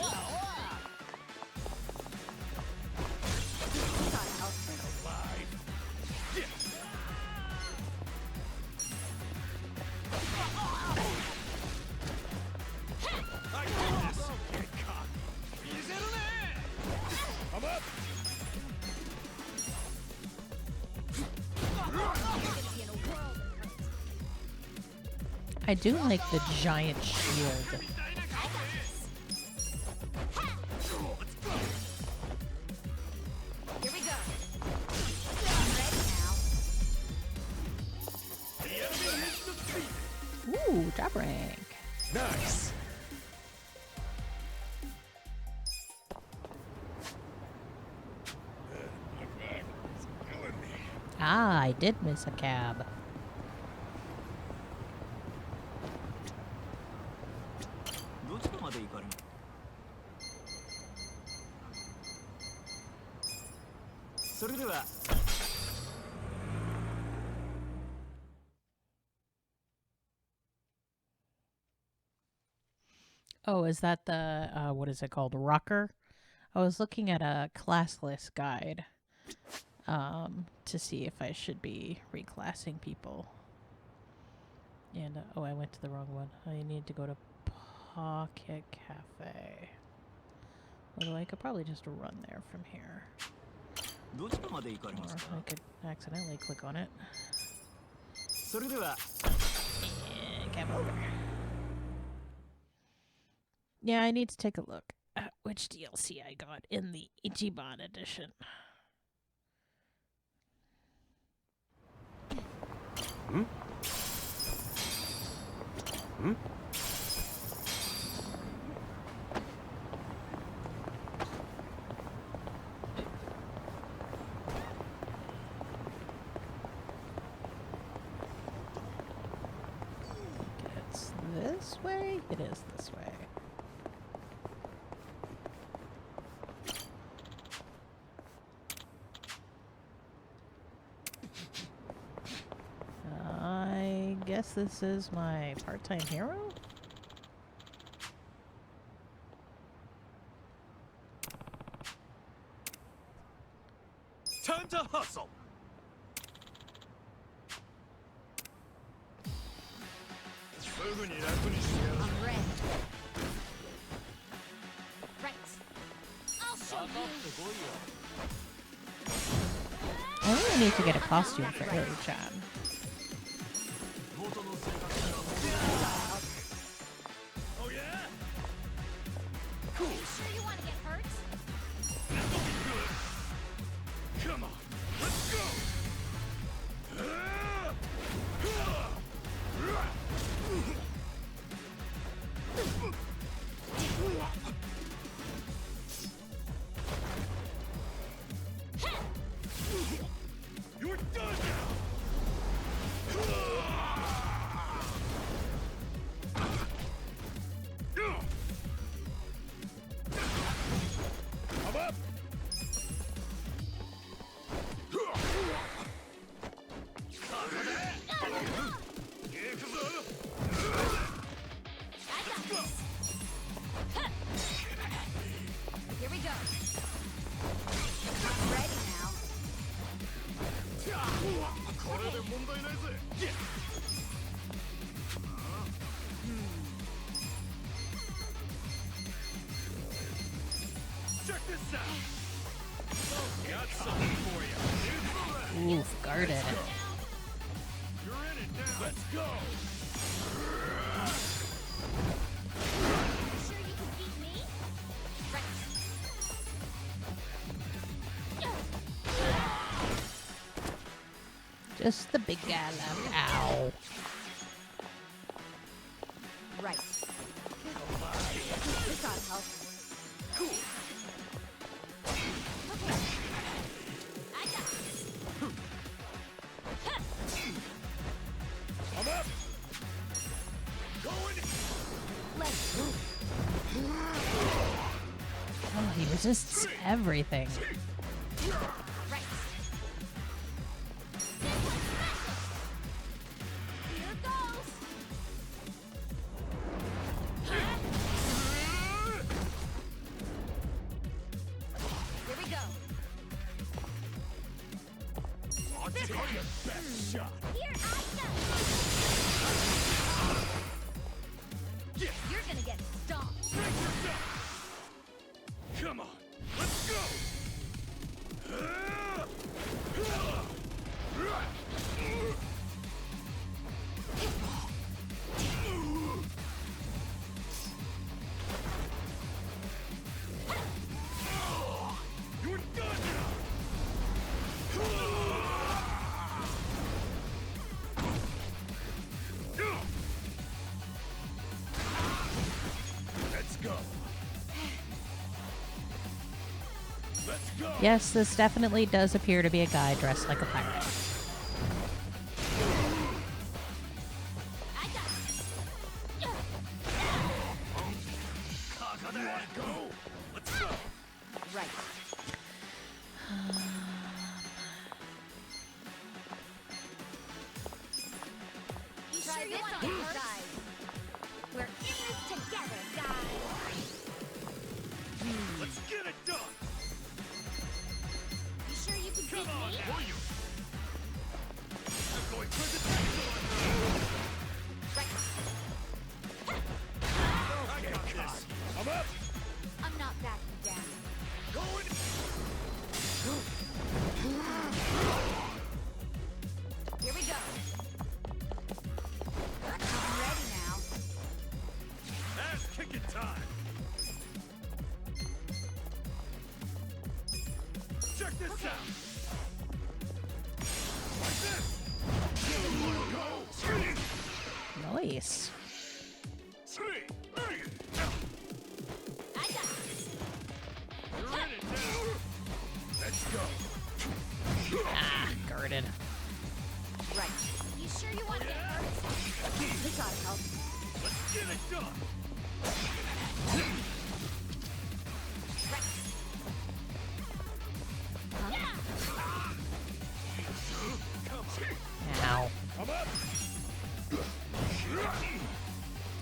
I do like the giant shield. Here we go. I'm ready now. Ooh, job rank. Nice. Ah, I did miss a cab. Oh, is that the, what is it called? Rocker? I was looking at a classless guide to see if I should be reclassing people. And, oh, I went to the wrong one. I need to go to Pocket Cafe. Although I could probably just run there from here. Or I could accidentally click on it. And cab over. Yeah, I need to take a look at which DLC I got in the Ichiban edition. Hmm? Hmm? It's this way? It is this way. I guess this is my part-time hero? Time to hustle. I'm ready. Right. I'll show you. I really need to get a costume for Eri-chan. Oh yeah? Cool. You sure you want to get hurt? Come on, let's go. Check this out. Got something for you. Oof, guarded. You're in it now. Let's go. Sure you can beat me? Right. Just the big guy left. Ow. Right. This ought to help. Cool. I got this. I'm up. Going. Let's move. Oh, he resists everything. Right. This one's special. Here goes. Here we go. I'll take your best shot. Here I go. You're gonna get stomped. Break yourself. Come on. Let's go. You're done now. Let's go. Let's go. Yes, this definitely does appear to be a guy dressed like a pirate. I got this. You wanna go? Let's go. Right. You Try sure you this want on to your get hurt? side. We're in this together, guys. Let's get it done. You sure you can Come beat on me? now. I'm going for the next I got this. I'm up. I'm not backing down. Going. Here we go. I'm ready now. Ass kicking time. Check this out. Like this. You wanna go? Nice. I got this. You're in it now. Let's go. Ah, guarded. Right. You sure you want to get hurt? This ought to help. Let's get it done. Ow. I'm up.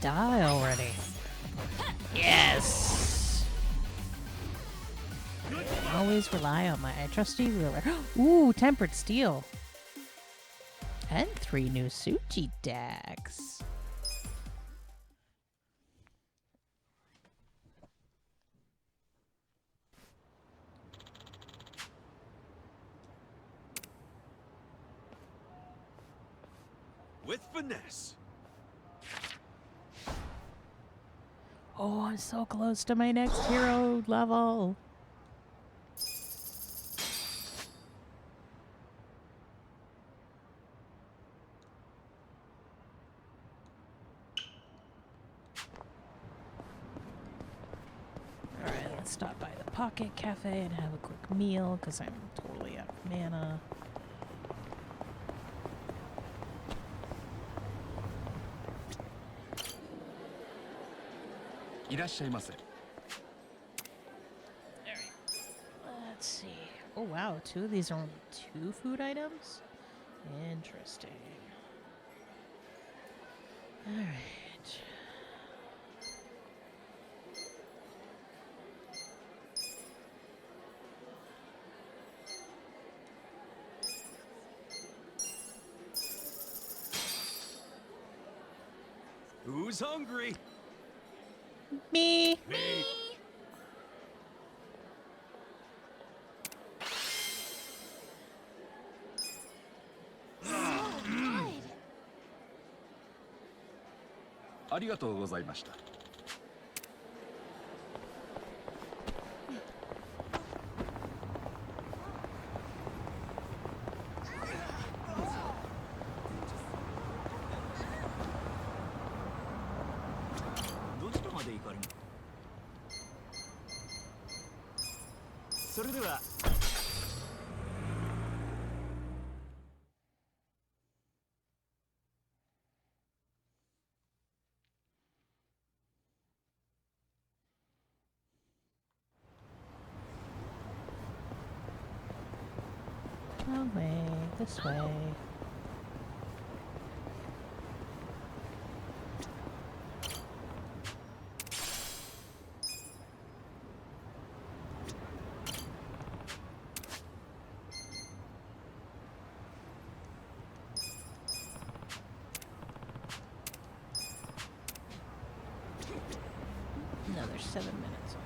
Die already. Yes. Always rely on my trusty ruler. Ooh, tempered steel. And 3 new Suchi decks. With finesse. Oh, I'm so close to my next hero level. Alright, let's stop by the Pocket Cafe and have a quick meal because I'm totally out of mana. Let's see. Oh wow, 2 of these are only 2 food items? Interesting. Alright. Who's hungry? Me. Me. So good. ありがとうございました。どちらまで行かれる？それでは。Away, this way. Another 7 minutes.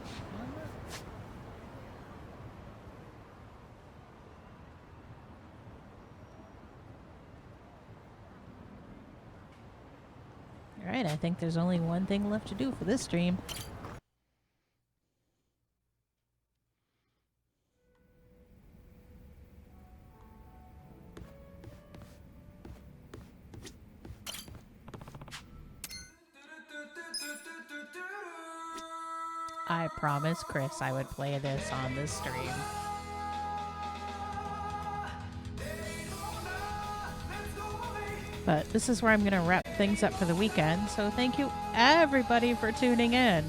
Alright, I think there's only one thing left to do for this stream. I promised Chris I would play this on this stream. But this is where I'm going to wrap things up for the weekend. So thank you everybody for tuning in.